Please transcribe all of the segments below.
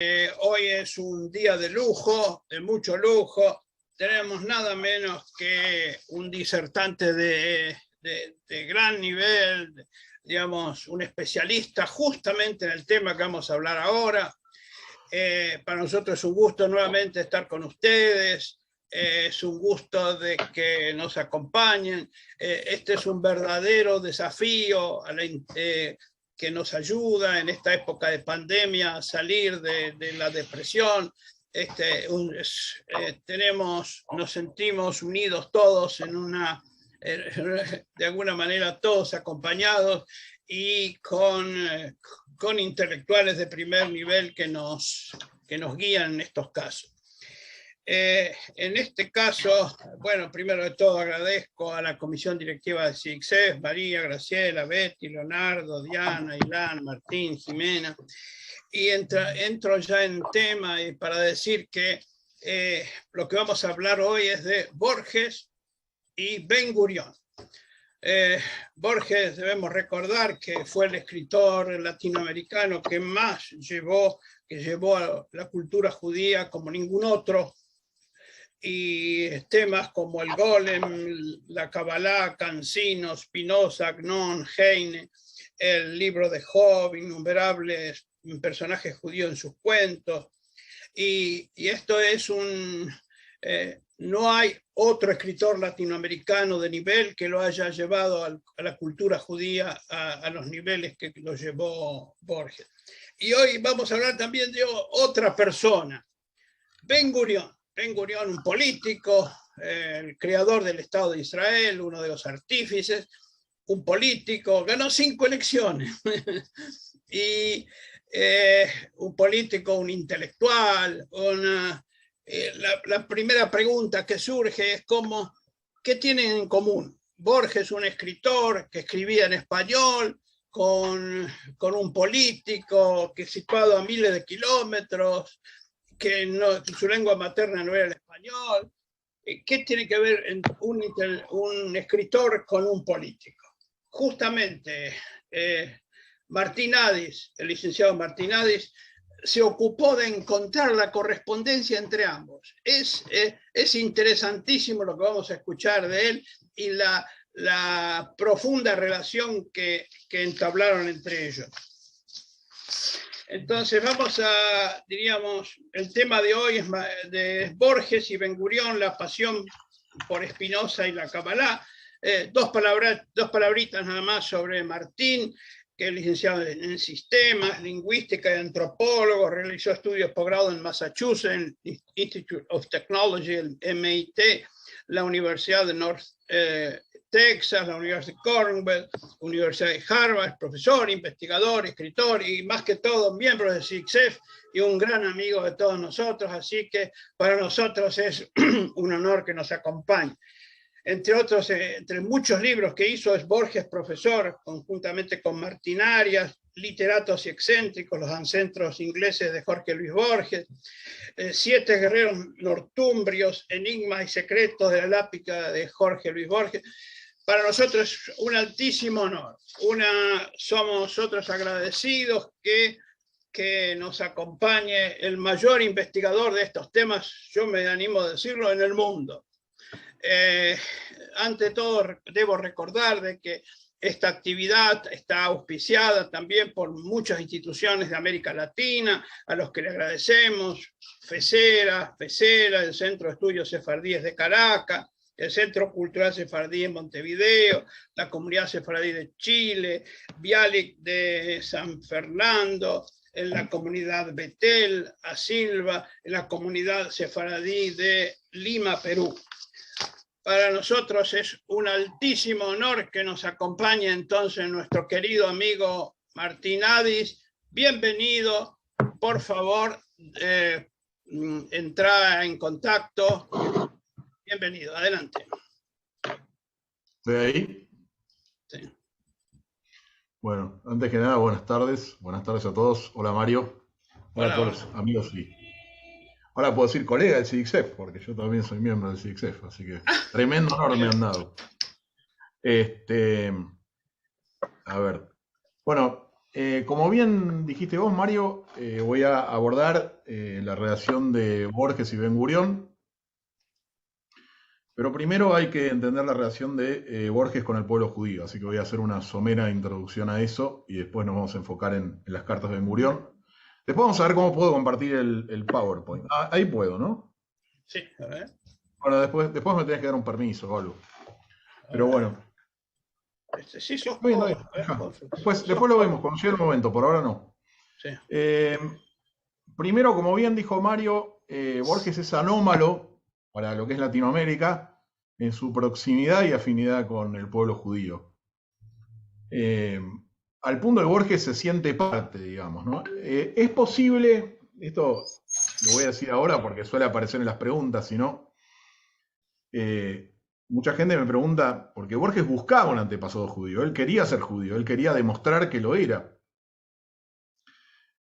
Hoy es un día de lujo, de mucho lujo. Tenemos nada menos que un disertante de gran nivel, digamos, un especialista justamente en el tema que vamos a hablar ahora. Para nosotros es un gusto nuevamente estar con ustedes. Es un gusto de que nos acompañen. Este es un verdadero desafío que nos ayuda en esta época de pandemia a salir de la depresión. Nos sentimos unidos todos de alguna manera todos acompañados y con intelectuales de primer nivel que nos guían en estos casos. En este caso, bueno, primero de todo agradezco a la comisión directiva de CICSEF, María, Graciela, Betty, Leonardo, Diana, Ilan, Martín, Jimena, y entro ya en tema para decir que lo que vamos a hablar hoy es de Borges y Ben Gurión. Borges, debemos recordar que fue el escritor latinoamericano que más llevó a la cultura judía como ningún otro, y temas como el Golem, la Kabbalah, Cancino, Spinoza, Agnon, Heine, el libro de Job, innumerables personajes judíos en sus cuentos, y esto es no hay otro escritor latinoamericano de nivel que lo haya llevado a la cultura judía a los niveles que lo llevó Borges. Y hoy vamos a hablar también de otra persona, Ben Gurión. Ben Gurión, un político, el creador del Estado de Israel, uno de los artífices, un político, ganó 5 elecciones. Y un político, un intelectual, la primera pregunta que surge es ¿qué tienen en común? Borges, un escritor que escribía en español, con un político que situado a miles de kilómetros, que su lengua materna no era el español. ¿Qué tiene que ver un escritor con un político? Justamente Martín Adis, el licenciado Martín Adis, se ocupó de encontrar la correspondencia entre ambos. Es interesantísimo lo que vamos a escuchar de él y la profunda relación que entablaron entre ellos. Entonces el tema de hoy es de Borges y Ben Gurión, la pasión por Spinoza y la Kabbalah. Dos palabritas nada más sobre Martín, que es licenciado en sistemas, lingüística y antropólogo, realizó estudios posgrado en Massachusetts, Institute of Technology, el MIT, la Universidad de North Texas, la Universidad de Cornell, Universidad de Harvard, profesor, investigador, escritor y más que todo miembro de CICSEF y un gran amigo de todos nosotros, así que para nosotros es un honor que nos acompañe. Entre otros, entre muchos libros que hizo, es Borges profesor, conjuntamente con Martín Arias, Literatos y excéntricos, los ancestros ingleses de Jorge Luis Borges, 7 guerreros nortumbrios, enigmas y secretos de la lápica de Jorge Luis Borges. Para nosotros es un altísimo honor. Somos nosotros agradecidos que nos acompañe el mayor investigador de estos temas, yo me animo a decirlo, en el mundo. Ante todo, debo recordar de que esta actividad está auspiciada también por muchas instituciones de América Latina, a los que le agradecemos: FESERA, el Centro de Estudios Sefardíes de Caracas, el Centro Cultural Sefardí en Montevideo, la Comunidad Sefardí de Chile, Bialik de San Fernando, en la comunidad Betel, a Silva, en la comunidad Sefardí de Lima, Perú. Para nosotros es un altísimo honor que nos acompañe entonces nuestro querido amigo Martín Adis. Bienvenido, por favor, entra en contacto. Bienvenido, adelante. ¿Estoy ahí? Sí. Bueno, antes que nada, buenas tardes a todos. Hola Mario, hola a todos los amigos y ahora puedo decir colega del CICSEF, porque yo también soy miembro del CICSEF, así que tremendo honor me han dado. A ver, bueno, Como bien dijiste vos, Mario, voy a abordar la relación de Borges y Ben Gurión, pero primero hay que entender la relación de Borges con el pueblo judío, así que voy a hacer una somera introducción a eso y después nos vamos a enfocar en las cartas de Ben Gurión. Después vamos a ver cómo puedo compartir el PowerPoint. Ah, ahí puedo, ¿no? Sí, a ver. Bueno, después me tenés que dar un permiso, Golu. Pero bueno. Sí, sos Bien, vos. después lo vemos, cuando llegue el momento, por ahora no. Sí. Primero, como bien dijo Mario, Borges es anómalo para lo que es Latinoamérica en su proximidad y afinidad con el pueblo judío. Al punto de que Borges se siente parte, digamos, ¿no? Es posible, esto lo voy a decir ahora porque suele aparecer en las preguntas, si no, mucha gente me pregunta, porque Borges buscaba un antepasado judío, él quería ser judío, él quería demostrar que lo era.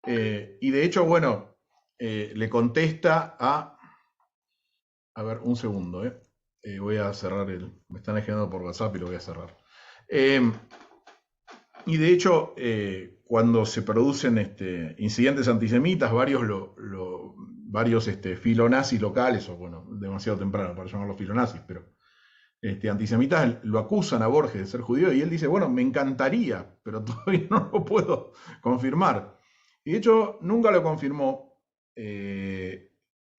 Y de hecho, bueno, le contesta a ver, un segundo, voy a cerrar me están escribiendo por WhatsApp y lo voy a cerrar. Y de hecho, cuando se producen incidentes antisemitas, varios filonazis locales, o bueno, demasiado temprano para llamarlos filonazis, pero antisemitas lo acusan a Borges de ser judío y él dice, bueno, me encantaría, pero todavía no lo puedo confirmar. Y de hecho, nunca lo confirmó.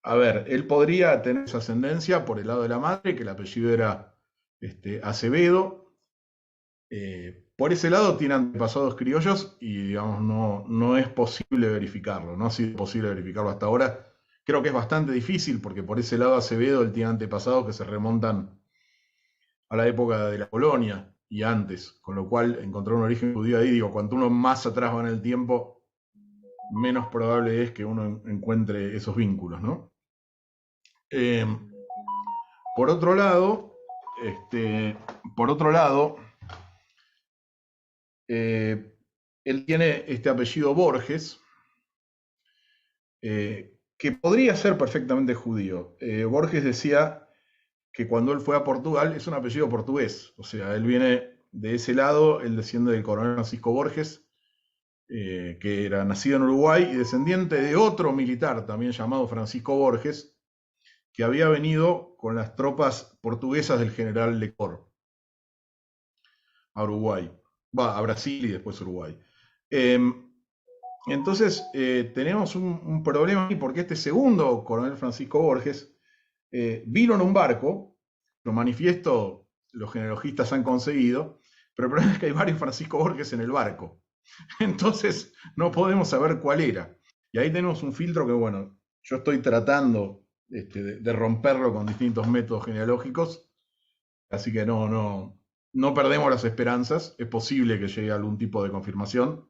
A ver, él podría tener esa ascendencia por el lado de la madre, que el apellido era Acevedo. Por ese lado tiene antepasados criollos y, digamos, no es posible verificarlo, no ha sido posible verificarlo hasta ahora. Creo que es bastante difícil porque por ese lado Acevedo él tiene antepasados que se remontan a la época de la colonia y antes, con lo cual encontrar un origen judío ahí, digo, cuanto uno más atrás va en el tiempo, menos probable es que uno encuentre esos vínculos, ¿no? Por otro lado, él tiene este apellido Borges, que podría ser perfectamente judío. Borges decía que cuando él fue a Portugal es un apellido portugués, o sea, él viene de ese lado, él desciende del coronel Francisco Borges, que era nacido en Uruguay y descendiente de otro militar también llamado Francisco Borges, que había venido con las tropas portuguesas del general Lecor a Uruguay, a Brasil y después Uruguay. Entonces, tenemos un problema ahí porque este segundo coronel Francisco Borges vino en un barco, lo manifiesto los genealogistas han conseguido, pero el problema es que hay varios Francisco Borges en el barco. Entonces, no podemos saber cuál era. Y ahí tenemos un filtro que, bueno, yo estoy tratando de romperlo con distintos métodos genealógicos, así que no perdemos las esperanzas, es posible que llegue algún tipo de confirmación,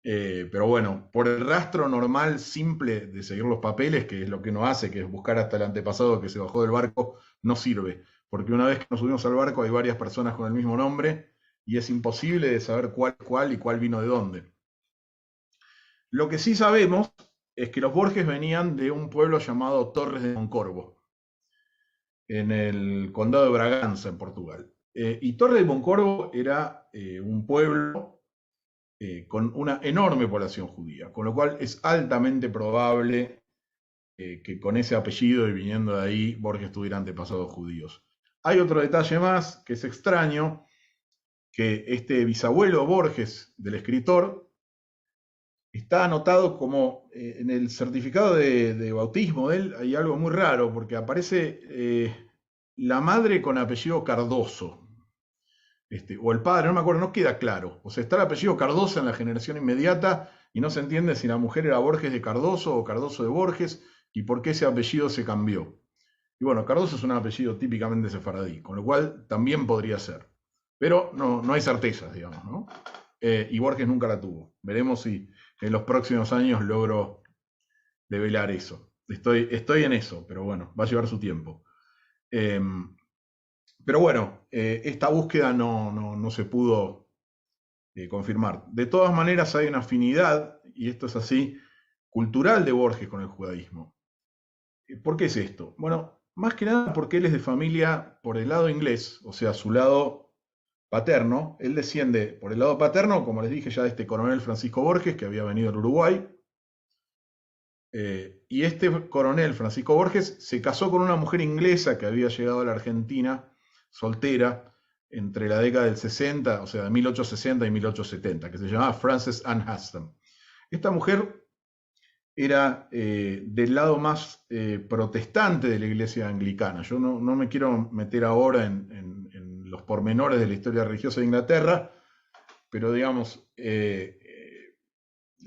pero bueno, por el rastro normal, simple de seguir los papeles, que es lo que uno hace, que es buscar hasta el antepasado que se bajó del barco, no sirve, porque una vez que nos subimos al barco hay varias personas con el mismo nombre y es imposible de saber cuál y cuál vino de dónde. Lo que sí sabemos es que los Borges venían de un pueblo llamado Torres de Moncorvo, en el condado de Braganza, en Portugal. Y Torres de Moncorvo era un pueblo con una enorme población judía, con lo cual es altamente probable que con ese apellido y viniendo de ahí Borges tuviera antepasados judíos. Hay otro detalle más que es extraño, que este bisabuelo Borges del escritor está anotado como en el certificado de bautismo de él, hay algo muy raro, porque aparece la madre con apellido Cardoso, o el padre, no me acuerdo, no queda claro. O sea, está el apellido Cardoso en la generación inmediata y no se entiende si la mujer era Borges de Cardoso o Cardoso de Borges y por qué ese apellido se cambió. Y bueno, Cardoso es un apellido típicamente sefaradí, con lo cual también podría ser. Pero no hay certezas, digamos, ¿no? Y Borges nunca la tuvo. Veremos si en los próximos años logro develar eso. Estoy en eso, pero bueno, va a llevar su tiempo. Pero bueno, esta búsqueda no se pudo confirmar. De todas maneras hay una afinidad, y esto es así, cultural de Borges con el judaísmo. ¿Por qué es esto? Bueno, más que nada porque él es de familia por el lado inglés, o sea, su lado paterno, él desciende por el lado paterno, como les dije ya, de este coronel Francisco Borges, que había venido al Uruguay. Y este coronel Francisco Borges se casó con una mujer inglesa que había llegado a la Argentina, soltera, entre la década del 60, o sea, de 1860 y 1870, que se llamaba Frances Anne Haston. Esta mujer era del lado más protestante de la iglesia anglicana. Yo no me quiero meter ahora en los pormenores de la historia religiosa de Inglaterra, pero digamos,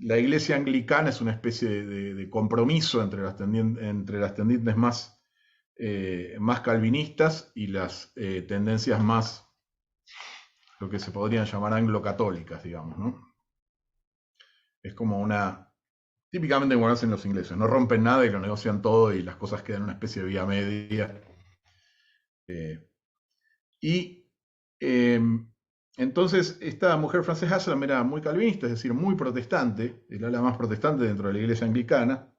la iglesia anglicana es una especie de compromiso entre las tendientes más calvinistas y las tendencias más, lo que se podrían llamar anglo-católicas, digamos, ¿no? Es como típicamente como hacen los ingleses, no rompen nada y lo negocian todo y las cosas quedan en una especie de vía media. Entonces, esta mujer Frances Haslam era muy calvinista, es decir, muy protestante, el ala más protestante dentro de la iglesia anglicana.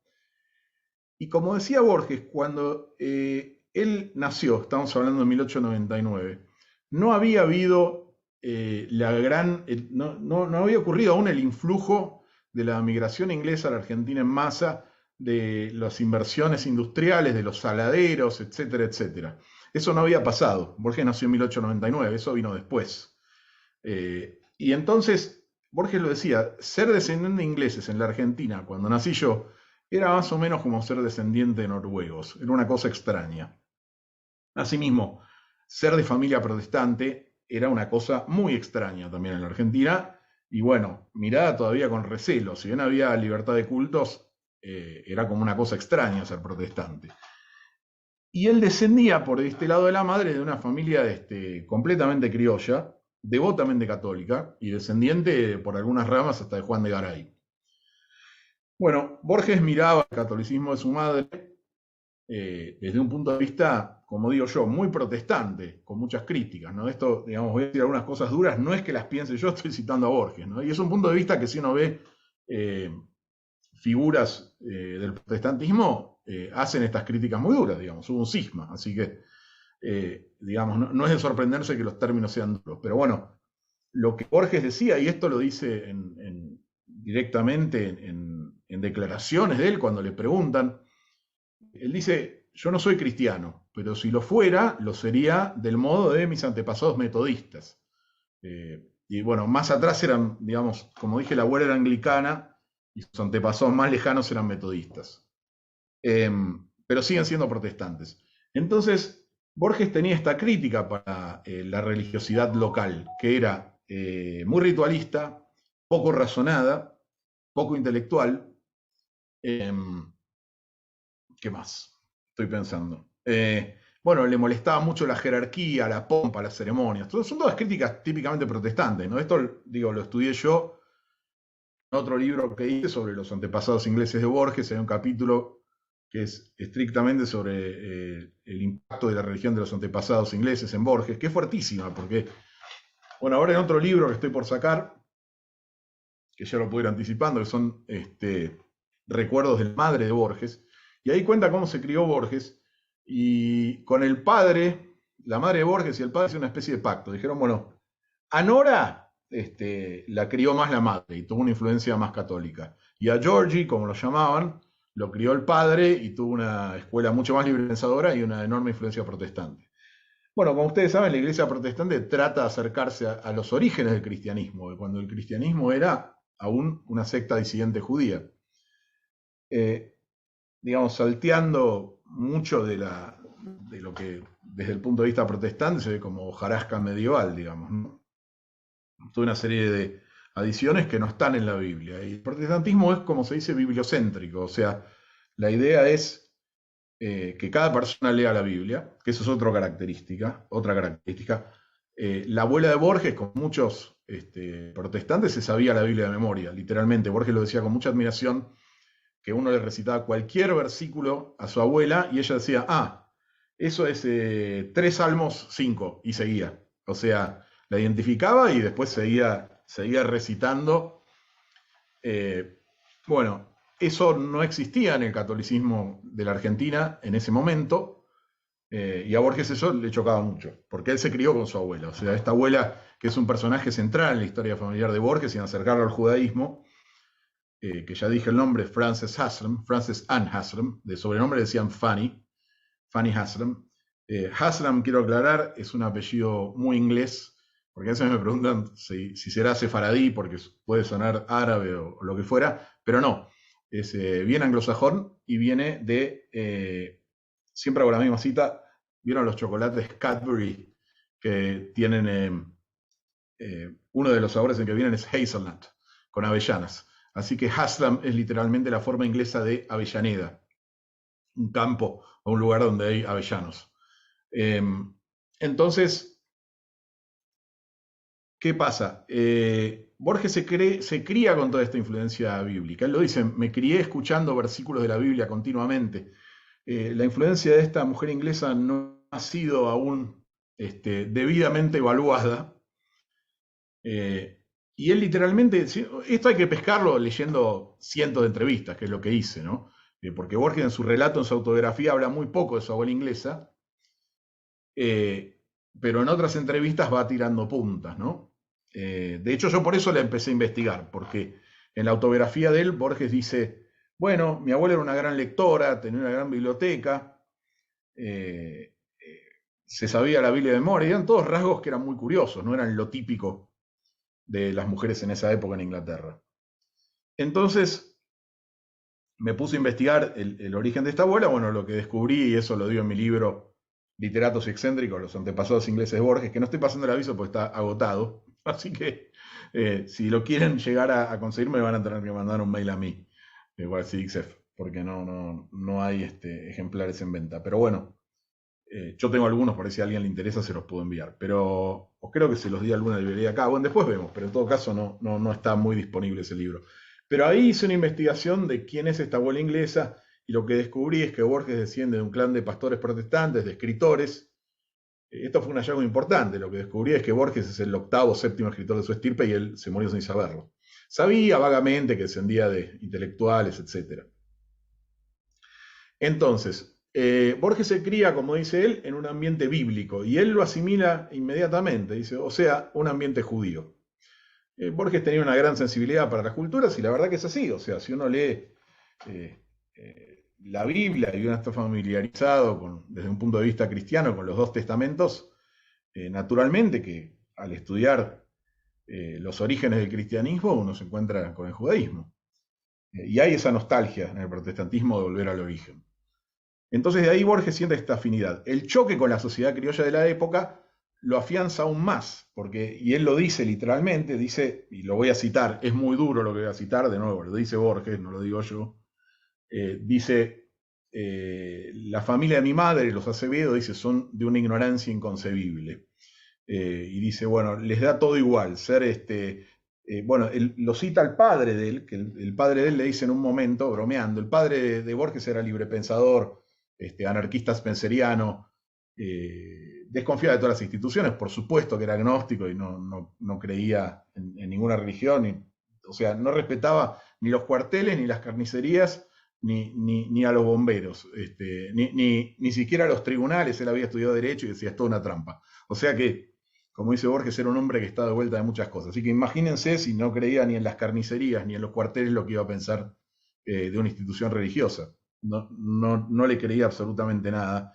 Y como decía Borges, cuando él nació, estamos hablando de 1899, no había habido no había ocurrido aún el influjo de la migración inglesa a la Argentina en masa, de las inversiones industriales, de los saladeros, etcétera, etcétera. Eso no había pasado. Borges nació en 1899, eso vino después. Y entonces, Borges lo decía, ser descendiente de ingleses en la Argentina, cuando nací yo, era más o menos como ser descendiente de noruegos, era una cosa extraña. Asimismo, ser de familia protestante era una cosa muy extraña también en la Argentina, y bueno, mirada todavía con recelo, si bien había libertad de cultos, era como una cosa extraña ser protestante. Y él descendía por este lado de la madre de una familia completamente criolla, devotamente católica, y descendiente por algunas ramas hasta de Juan de Garay. Bueno, Borges miraba el catolicismo de su madre desde un punto de vista, como digo yo, muy protestante, con muchas críticas, ¿no? Esto, digamos, voy a decir algunas cosas duras, no es que las piense yo, estoy citando a Borges, ¿no? Y es un punto de vista que si uno ve figuras del protestantismo, hacen estas críticas muy duras, digamos, hubo un cisma, así que, digamos, no es de sorprenderse que los términos sean duros, pero bueno, lo que Borges decía, y esto lo dice directamente en declaraciones de él cuando le preguntan, él dice, yo no soy cristiano, pero si lo fuera, lo sería del modo de mis antepasados metodistas. Y bueno, más atrás eran, digamos, como dije, la abuela era anglicana y sus antepasados más lejanos eran metodistas. Pero siguen siendo protestantes. Entonces, Borges tenía esta crítica para la religiosidad local, que era muy ritualista, poco razonada, poco intelectual. ¿Qué más? Estoy pensando. Bueno, le molestaba mucho la jerarquía, la pompa, las ceremonias. Son todas críticas típicamente protestantes, ¿no? Esto, digo, lo estudié yo en otro libro que hice sobre los antepasados ingleses de Borges. Hay un capítulo que es estrictamente sobre el impacto de la religión de los antepasados ingleses en Borges, que es fuertísima, porque, bueno, ahora en otro libro que estoy por sacar, que ya lo puedo ir anticipando, que son recuerdos de la madre de Borges, y ahí cuenta cómo se crió Borges, y con el padre, la madre de Borges y el padre hicieron una especie de pacto. Dijeron, bueno, a Nora la crió más la madre y tuvo una influencia más católica. Y a Georgie, como lo llamaban, lo crió el padre y tuvo una escuela mucho más libre pensadora y una enorme influencia protestante. Bueno, como ustedes saben, la iglesia protestante trata de acercarse a los orígenes del cristianismo, de cuando el cristianismo era aún una secta disidente judía. Digamos, salteando mucho de lo que desde el punto de vista protestante se ve como hojarasca medieval, digamos, ¿no? Toda una serie de adiciones que no están en la Biblia. Y el protestantismo es, como se dice, bibliocéntrico, o sea, la idea es que cada persona lea la Biblia, que eso es otra característica. La abuela de Borges, con muchos protestantes, se sabía la Biblia de memoria, literalmente. Borges lo decía con mucha admiración, que uno le recitaba cualquier versículo a su abuela y ella decía, eso es 3 Salmos 5, y seguía. O sea, la identificaba y después seguía recitando. Bueno, eso no existía en el catolicismo de la Argentina en ese momento. Y a Borges eso le chocaba mucho, porque él se crió con su abuela. O sea, esta abuela, que es un personaje central en la historia familiar de Borges, sin acercarlo al judaísmo, que ya dije el nombre, Frances Haslam, Frances Ann Haslam, de sobrenombre decían Fanny, Fanny Haslam. Haslam, quiero aclarar, es un apellido muy inglés, porque a veces me preguntan si será sefaradí, porque puede sonar árabe o lo que fuera, pero no, es bien anglosajón y viene de, siempre hago la misma cita, ¿vieron los chocolates Cadbury que tienen, uno de los sabores en que vienen es hazelnut, con avellanas? Así que Haslam es literalmente la forma inglesa de Avellaneda, un campo o un lugar donde hay avellanos. Entonces, ¿qué pasa? Borges se cría con toda esta influencia bíblica. Él lo dice, me crié escuchando versículos de la Biblia continuamente. La influencia de esta mujer inglesa no ha sido aún debidamente evaluada. Y él literalmente, esto hay que pescarlo leyendo cientos de entrevistas, que es lo que hice, ¿no? Porque Borges en su relato, en su autobiografía, habla muy poco de su abuela inglesa, pero en otras entrevistas va tirando puntas, ¿no? De hecho, yo por eso la empecé a investigar, porque en la autobiografía de él, Borges dice, bueno, mi abuela era una gran lectora, tenía una gran biblioteca, se sabía la Biblia de memoria, eran todos rasgos que eran muy curiosos, no eran lo típico de las mujeres en esa época en Inglaterra. Entonces me puse a investigar el origen de esta abuela, bueno, lo que descubrí, y eso lo digo en mi libro Literatos Excéntricos, los antepasados ingleses de Borges, que no estoy pasando el aviso porque está agotado, así que si lo quieren llegar a conseguir me van a tener que mandar un mail a mí, igual CDXF, porque no hay ejemplares en venta. Pero bueno, yo tengo algunos, por si a alguien le interesa se los puedo enviar, pero creo que se los di a alguna librería acá. Bueno, después vemos, pero en todo caso no está muy disponible ese libro. Pero ahí hice una investigación de quién es esta abuela inglesa y lo que descubrí es que Borges desciende de un clan de pastores protestantes, de escritores. Esto fue un hallazgo importante. Lo que descubrí es que Borges es el octavo o séptimo escritor de su estirpe y él se murió sin saberlo. Sabía vagamente que descendía de intelectuales, etc. Entonces, Borges se cría, como dice él, en un ambiente bíblico y él lo asimila inmediatamente, dice, o sea, un ambiente judío. Borges tenía una gran sensibilidad para las culturas y la verdad que es así, o sea, si uno lee la Biblia y uno está familiarizado desde un punto de vista cristiano con los dos testamentos, naturalmente que al estudiar los orígenes del cristianismo uno se encuentra con el judaísmo. Y hay esa nostalgia en el protestantismo de volver al origen. Entonces de ahí Borges siente esta afinidad. El choque con la sociedad criolla de la época lo afianza aún más, porque, y él lo dice literalmente, dice, y lo voy a citar, es muy duro lo que voy a citar, de nuevo, lo dice Borges, no lo digo yo, dice, la familia de mi madre, los Acevedo, dice, son de una ignorancia inconcebible. Y dice, bueno, les da todo igual, ser bueno, lo cita el padre de él, que el padre de él le dice en un momento, bromeando, el padre de Borges era librepensador, anarquista spenceriano, desconfiaba de todas las instituciones, por supuesto que era agnóstico y no creía en ninguna religión, o sea, no respetaba ni los cuarteles, ni las carnicerías, ni a los bomberos, ni siquiera a los tribunales. Él había estudiado Derecho y decía, es toda una trampa. O sea que, como dice Borges, era un hombre que está de vuelta de muchas cosas. Así que imagínense si no creía ni en las carnicerías ni en los cuarteles lo que iba a pensar de una institución religiosa. No le creía absolutamente nada.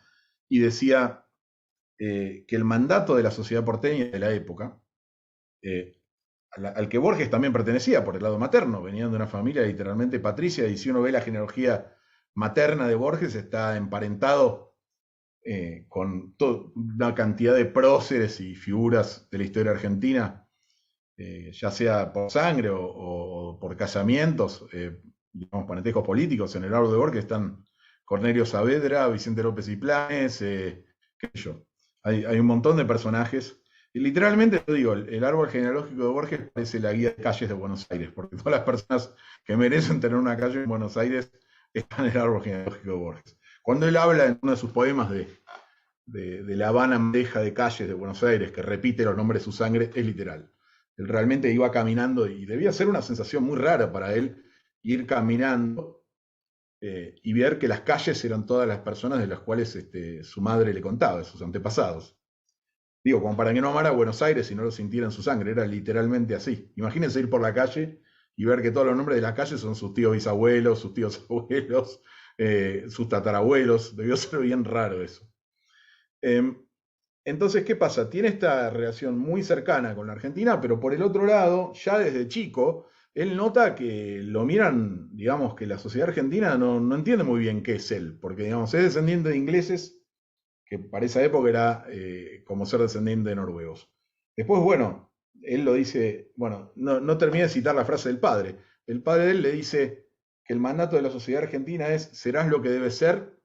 Y decía que el mandato de la sociedad porteña de la época, al que Borges también pertenecía por el lado materno, venían de una familia literalmente patricia, y si uno ve la genealogía materna de Borges, está emparentado con una cantidad de próceres y figuras de la historia argentina, ya sea por sangre o por casamientos, digamos, parentescos políticos. En el árbol de Borges están Cornelio Saavedra, Vicente López y Planes, qué sé yo. Hay un montón de personajes. Y literalmente, te digo, el árbol genealógico de Borges parece la guía de calles de Buenos Aires, porque todas las personas que merecen tener una calle en Buenos Aires están en el árbol genealógico de Borges. Cuando él habla en uno de sus poemas de la Habana bandeja de calles de Buenos Aires, que repite los nombres de su sangre, es literal. Él realmente iba caminando y debía ser una sensación muy rara para él ir caminando y ver que las calles eran todas las personas de las cuales su madre le contaba, de sus antepasados. Digo, como para que no amara Buenos Aires y no lo sintiera en su sangre, era literalmente así. Imagínense ir por la calle y ver que todos los nombres de las calles son sus tíos bisabuelos, sus tíos abuelos, sus tatarabuelos. Debió ser bien raro eso. Entonces, ¿qué pasa? Tiene esta relación muy cercana con la Argentina, pero por el otro lado, ya desde chico, él nota que lo miran, digamos, que la sociedad argentina no entiende muy bien qué es él, porque, digamos, es descendiente de ingleses, que para esa época era como ser descendiente de noruegos. Después, bueno, él lo dice, bueno, no termina de citar la frase del padre. El padre de él le dice que el mandato de la sociedad argentina es: serás lo que debes ser,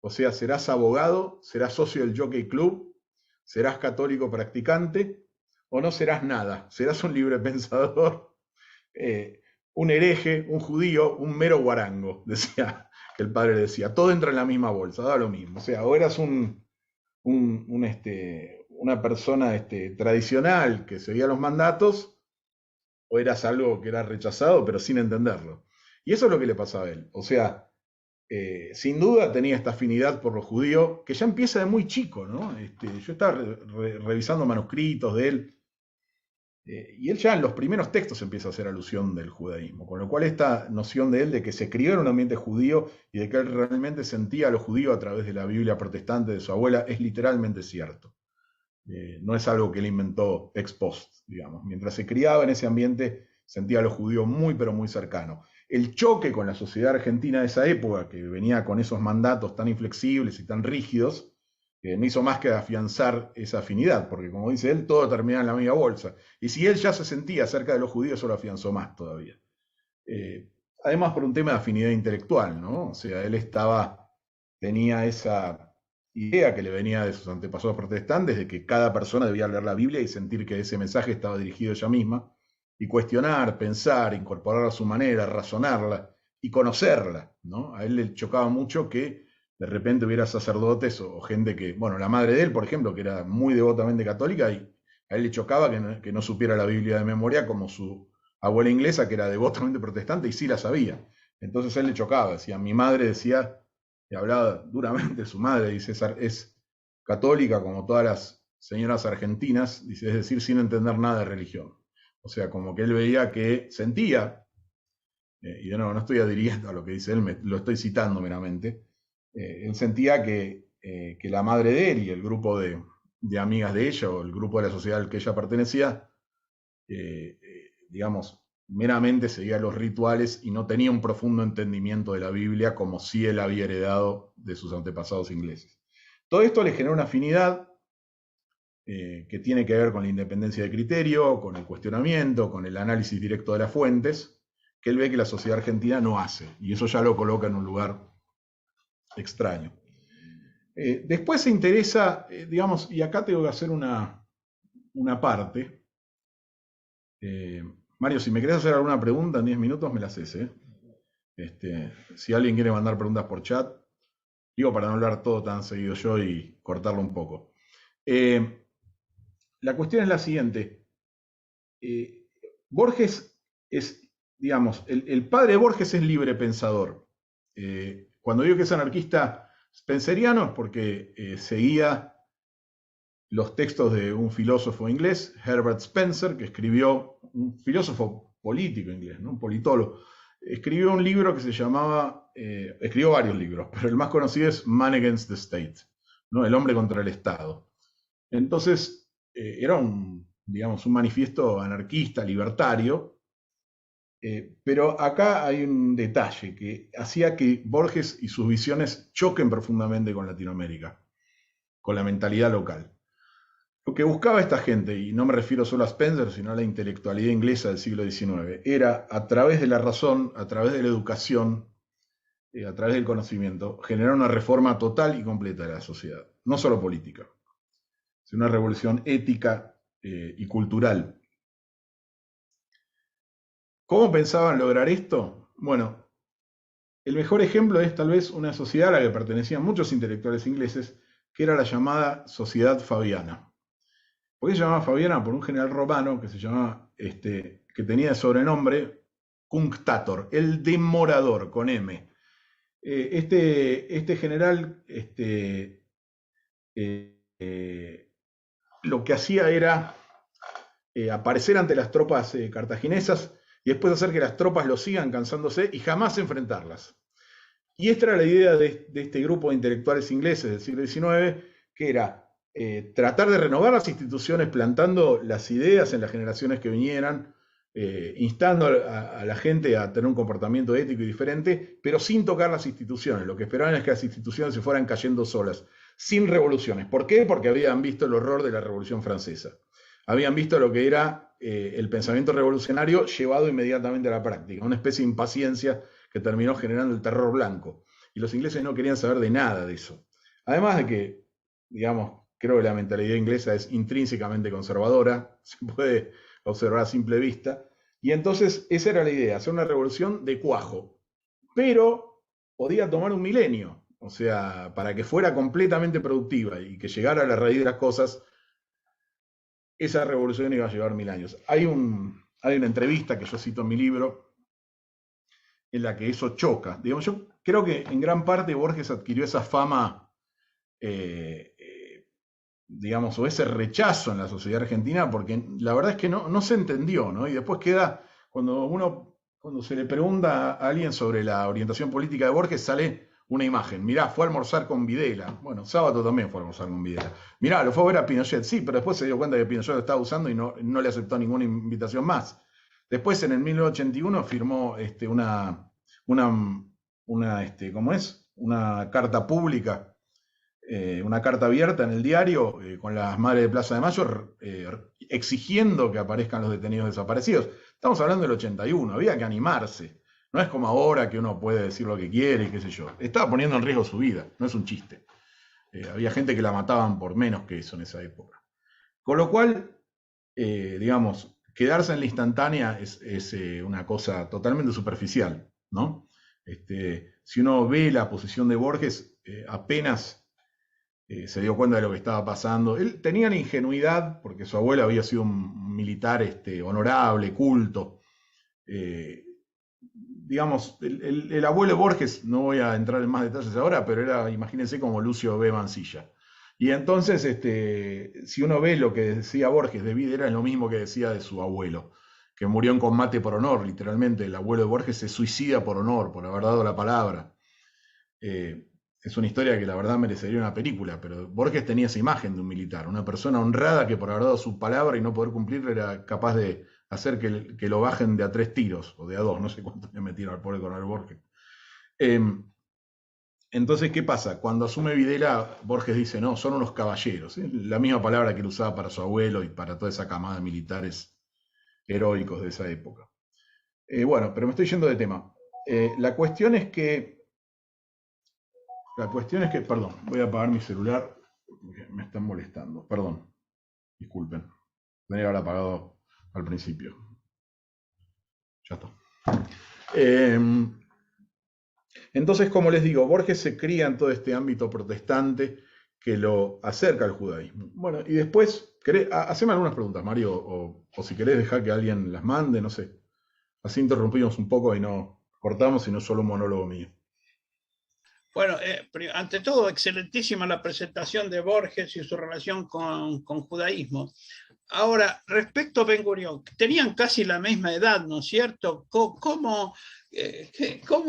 o sea, serás abogado, serás socio del Jockey Club, serás católico practicante, o no serás nada, serás un libre pensador, un hereje, un judío, un mero guarango, decía, que el padre decía, todo entra en la misma bolsa, da lo mismo. O sea, o eras una persona tradicional que seguía los mandatos, o eras algo que era rechazado, pero sin entenderlo. Y eso es lo que le pasaba a él. O sea, sin duda tenía esta afinidad por lo judío, que ya empieza de muy chico, ¿no? Yo estaba revisando manuscritos de él, y él ya en los primeros textos empieza a hacer alusión del judaísmo, con lo cual esta noción de él de que se crió en un ambiente judío y de que él realmente sentía a lo judío a través de la Biblia protestante de su abuela es literalmente cierto. No es algo que él inventó ex post, digamos. Mientras se criaba en ese ambiente, sentía a lo judío muy, pero muy cercano. El choque con la sociedad argentina de esa época, que venía con esos mandatos tan inflexibles y tan rígidos, no hizo más que afianzar esa afinidad, porque como dice él, todo termina en la misma bolsa. Y si él ya se sentía cerca de los judíos, eso lo afianzó más todavía. Además, por un tema de afinidad intelectual, ¿no? O sea, él tenía esa idea que le venía de sus antepasados protestantes, de que cada persona debía leer la Biblia y sentir que ese mensaje estaba dirigido a ella misma, y cuestionar, pensar, incorporarla a su manera, razonarla y conocerla, ¿no? A él le chocaba mucho que de repente hubiera sacerdotes o gente que, bueno, la madre de él, por ejemplo, que era muy devotamente católica, y a él le chocaba que no supiera la Biblia de memoria como su abuela inglesa, que era devotamente protestante y sí la sabía. Entonces a él le chocaba, decía, mi madre decía, y hablaba duramente de su madre, dice, es católica como todas las señoras argentinas, dice, es decir, sin entender nada de religión. O sea, como que él veía que sentía, y de nuevo no estoy adhiriendo a lo que dice él, lo estoy citando meramente, él sentía que la madre de él y el grupo de amigas de ella, o el grupo de la sociedad al que ella pertenecía, digamos, meramente seguía los rituales y no tenía un profundo entendimiento de la Biblia como si él había heredado de sus antepasados ingleses. Todo esto le genera una afinidad que tiene que ver con la independencia de criterio, con el cuestionamiento, con el análisis directo de las fuentes, que él ve que la sociedad argentina no hace, y eso ya lo coloca en un lugar extraño. Después se interesa, digamos, y acá tengo que hacer una parte. Mario, si me querés hacer alguna pregunta en 10 minutos, me la haces. Si alguien quiere mandar preguntas por chat, digo para no hablar todo tan seguido yo y cortarlo un poco. La cuestión es la siguiente. Borges es, digamos, el padre de Borges es libre pensador. Cuando digo que es anarquista spenceriano es porque seguía los textos de un filósofo inglés, Herbert Spencer, que escribió, un filósofo político inglés, ¿no? Un politólogo, escribió un libro que se llamaba, escribió varios libros, pero el más conocido es Man Against the State, ¿no? El hombre contra el Estado. Entonces, era digamos, un manifiesto anarquista, libertario, pero acá hay un detalle que hacía que Borges y sus visiones choquen profundamente con Latinoamérica, con la mentalidad local. Lo que buscaba esta gente, y no me refiero solo a Spencer, sino a la intelectualidad inglesa del siglo XIX, era a través de la razón, a través de la educación, a través del conocimiento, generar una reforma total y completa de la sociedad, no solo política, sino una revolución ética y cultural. ¿Cómo pensaban lograr esto? Bueno, el mejor ejemplo es tal vez una sociedad a la que pertenecían muchos intelectuales ingleses, que era la llamada Sociedad Fabiana. ¿Por qué se llamaba Fabiana? Por un general romano que se llamaba, que tenía de sobrenombre Cunctator, el demorador, con M. este general lo que hacía era aparecer ante las tropas cartaginesas y después hacer que las tropas lo sigan cansándose y jamás enfrentarlas. Y esta era la idea de este grupo de intelectuales ingleses del siglo XIX, que era tratar de renovar las instituciones, plantando las ideas en las generaciones que vinieran, instando a la gente a tener un comportamiento ético y diferente, pero sin tocar las instituciones. Lo que esperaban es que las instituciones se fueran cayendo solas, sin revoluciones. ¿Por qué? Porque habían visto el horror de la Revolución Francesa. Habían visto lo que era el pensamiento revolucionario llevado inmediatamente a la práctica, una especie de impaciencia que terminó generando el terror blanco. Y los ingleses no querían saber de nada de eso. Además de que, digamos, creo que la mentalidad inglesa es intrínsecamente conservadora, se puede observar a simple vista, y entonces esa era la idea, hacer una revolución de cuajo, pero podía tomar un milenio, o sea, para que fuera completamente productiva y que llegara a la raíz de las cosas, esa revolución iba a llevar 1000 años. Hay una entrevista que yo cito en mi libro, en la que eso choca. Digamos, yo creo que en gran parte Borges adquirió esa fama, digamos, o ese rechazo en la sociedad argentina, porque la verdad es que no se entendió, ¿no? Y después queda, cuando se le pregunta a alguien sobre la orientación política de Borges, sale una imagen. Mirá, fue a almorzar con Videla. Bueno, Sábato también fue a almorzar con Videla. Mirá, lo fue a ver a Pinochet. Sí, pero después se dio cuenta que Pinochet lo estaba usando y no le aceptó ninguna invitación más. Después, en el 1981, firmó ¿cómo es? Una carta pública, una carta abierta en el diario con las madres de Plaza de Mayo exigiendo que aparezcan los detenidos desaparecidos. Estamos hablando del 81, había que animarse. No es como ahora que uno puede decir lo que quiere y qué sé yo. Estaba poniendo en riesgo su vida, no es un chiste. Había gente que la mataban por menos que eso en esa época. Con lo cual, digamos, quedarse en la instantánea es una cosa totalmente superficial, ¿no? Si uno ve la posición de Borges, apenas se dio cuenta de lo que estaba pasando. Él tenía la ingenuidad, porque su abuelo había sido un militar honorable, culto. Digamos, el abuelo Borges, no voy a entrar en más detalles ahora, pero era, imagínense, como Lucio B. Mansilla. Y entonces, si uno ve lo que decía Borges de vida, era lo mismo que decía de su abuelo, que murió en combate por honor, literalmente. El abuelo de Borges se suicida por honor, por haber dado la palabra. Es una historia que la verdad merecería una película, pero Borges tenía esa imagen de un militar, una persona honrada que por haber dado su palabra y no poder cumplirla era capaz de hacer que lo bajen de a 3 tiros, o de a 2, no sé cuánto le metieron al pobre coronel Borges. Entonces, ¿qué pasa? Cuando asume Videla, Borges dice, no, son unos caballeros. La misma palabra que él usaba para su abuelo y para toda esa camada de militares heroicos de esa época. Bueno, pero me estoy yendo de tema. La cuestión es que, perdón, voy a apagar mi celular porque me están molestando. Perdón, disculpen. Debería haber apagado al principio. Ya está. Entonces, como les digo, Borges se cría en todo este ámbito protestante que lo acerca al judaísmo. Bueno, y después, haceme algunas preguntas, Mario, o si querés dejar que alguien las mande, no sé. Así interrumpimos un poco y no cortamos y no solo un monólogo mío. Bueno, ante todo, excelentísima la presentación de Borges y su relación con judaísmo. Ahora, respecto a Ben Gurión, tenían casi la misma edad, ¿no es cierto? ¿Cómo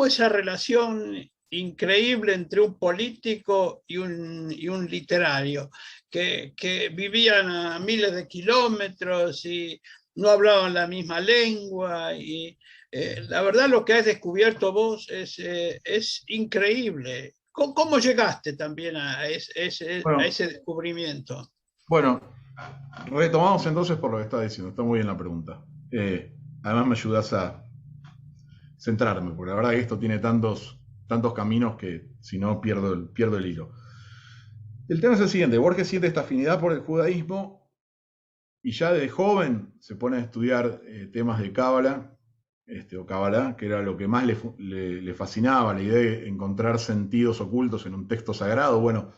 esa relación increíble entre un político y un literario, que vivían a miles de kilómetros y no hablaban la misma lengua? Y la verdad, lo que has descubierto vos es increíble. ¿Cómo llegaste también a ese descubrimiento? Bueno, retomamos entonces por lo que estaba diciendo. Está muy bien la pregunta. Además me ayudas a centrarme, porque la verdad que esto tiene tantos caminos que si no pierdo el hilo. El tema es el siguiente. Borges siente esta afinidad por el judaísmo y ya desde joven se pone a estudiar temas de Cábala, o Kabbalah, que era lo que más le fascinaba, la idea de encontrar sentidos ocultos en un texto sagrado. Bueno,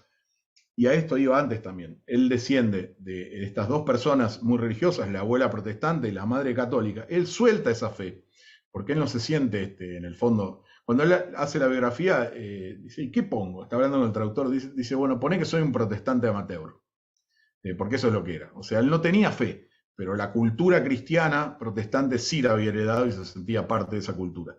y a esto iba antes también. Él desciende de estas dos personas muy religiosas, la abuela protestante y la madre católica. Él suelta esa fe, porque él no se siente, en el fondo, cuando él hace la biografía, dice, ¿y qué pongo? Está hablando con el traductor, dice bueno, poné que soy un protestante amateur, porque eso es lo que era. O sea, él no tenía fe, pero la cultura cristiana protestante sí la había heredado y se sentía parte de esa cultura.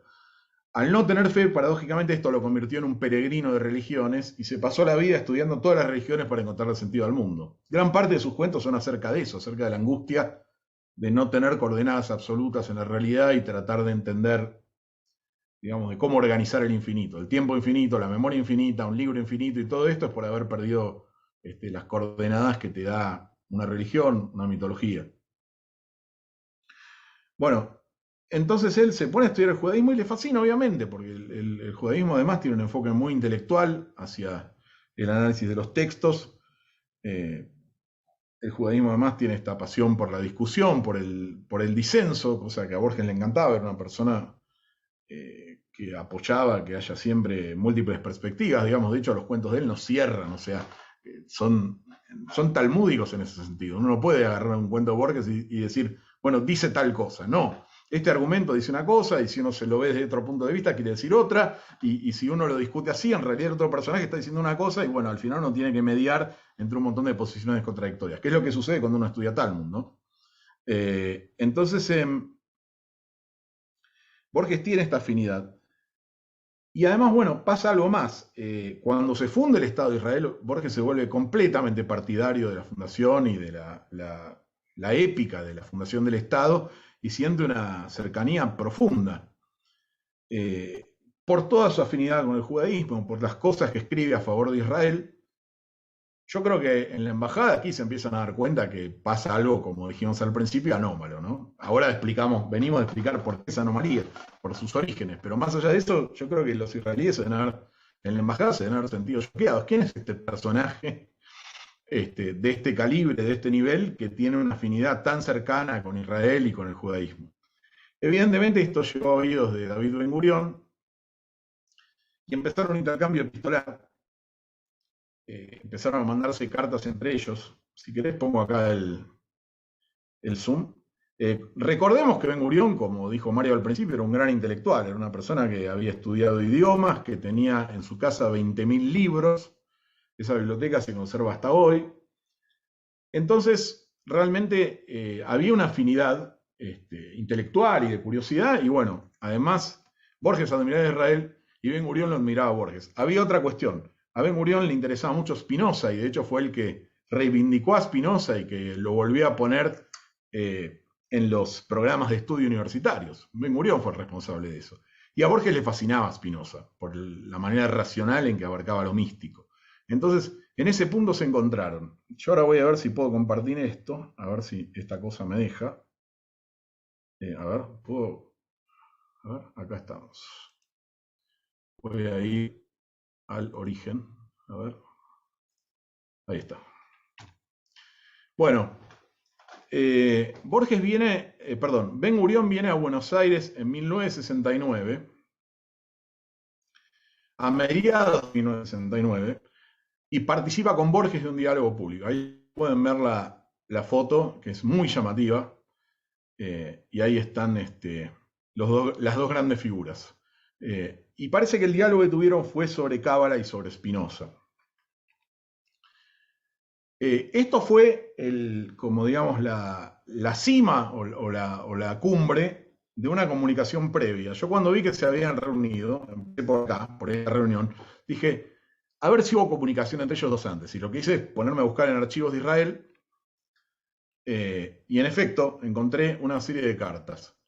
Al no tener fe, paradójicamente esto lo convirtió en un peregrino de religiones y se pasó la vida estudiando todas las religiones para encontrarle sentido al mundo. Gran parte de sus cuentos son acerca de eso, acerca de la angustia de no tener coordenadas absolutas en la realidad y tratar de entender, digamos, de cómo organizar el infinito, el tiempo infinito, la memoria infinita, un libro infinito, y todo esto es por haber perdido las coordenadas que te da una religión, una mitología. Bueno, entonces él se pone a estudiar el judaísmo y le fascina, obviamente, porque el judaísmo además tiene un enfoque muy intelectual hacia el análisis de los textos. El judaísmo además tiene esta pasión por la discusión, por el disenso, cosa que a Borges le encantaba, era una persona que apoyaba que haya siempre múltiples perspectivas, digamos. De hecho, los cuentos de él no cierran, o sea, son talmúdicos en ese sentido. Uno no puede agarrar un cuento de Borges y decir, bueno, dice tal cosa. No, este argumento dice una cosa, y si uno se lo ve desde otro punto de vista, quiere decir otra, y si uno lo discute así, en realidad el otro personaje está diciendo una cosa, y bueno, al final uno tiene que mediar entre un montón de posiciones contradictorias, que es lo que sucede cuando uno estudia Talmud, ¿no? Entonces, Borges tiene esta afinidad. Y además, bueno, pasa algo más. Cuando se funde el Estado de Israel, Borges se vuelve completamente partidario de la fundación y de la épica de la fundación del Estado, y siente una cercanía profunda por toda su afinidad con el judaísmo, por las cosas que escribe a favor de Israel. Yo creo que en la embajada aquí se empiezan a dar cuenta que pasa algo, como dijimos al principio, anómalo, ¿no? Ahora venimos a explicar por qué esa anomalía, por sus orígenes, pero más allá de eso, yo creo que los israelíes en la embajada se deben haber sentido choqueados. ¿Quién es este personaje de este calibre, de este nivel, que tiene una afinidad tan cercana con Israel y con el judaísmo? Evidentemente esto llegó a oídos de David Ben Gurión y empezaron un intercambio epistolar. Empezaron a mandarse cartas entre ellos. Si querés pongo acá el Zoom. Recordemos que Ben Gurión, como dijo Mario al principio, era un gran intelectual, era una persona que había estudiado idiomas, que tenía en su casa 20.000 libros. Esa biblioteca se conserva hasta hoy. Entonces, realmente había una afinidad intelectual y de curiosidad, y bueno, además, Borges admiraba a Israel y Ben Gurión lo admiraba a Borges. Había otra cuestión. A Ben Gurión le interesaba mucho Spinoza, y de hecho fue el que reivindicó a Spinoza y que lo volvió a poner en los programas de estudio universitarios. Ben Gurión fue el responsable de eso. Y a Borges le fascinaba Spinoza, por la manera racional en que abarcaba lo místico. Entonces, en ese punto se encontraron. Yo ahora voy a ver si puedo compartir esto, a ver si esta cosa me deja. A ver, puedo... A ver, acá estamos. Voy a ir al origen. A ver. Ahí está. Bueno, Borges viene, Ben Gurión viene a Buenos Aires en 1969, a mediados de 1969, y participa con Borges de un diálogo público. Ahí pueden ver la foto, que es muy llamativa, y ahí están las dos grandes figuras. Y parece que el diálogo que tuvieron fue sobre Cábala y sobre Spinoza. Esto fue como digamos la cima o la cumbre de una comunicación previa. Yo cuando vi que se habían reunido, por acá, por esta reunión, dije, a ver si hubo comunicación entre ellos dos antes. Y lo que hice es ponerme a buscar en archivos de Israel, y en efecto encontré una serie de cartas.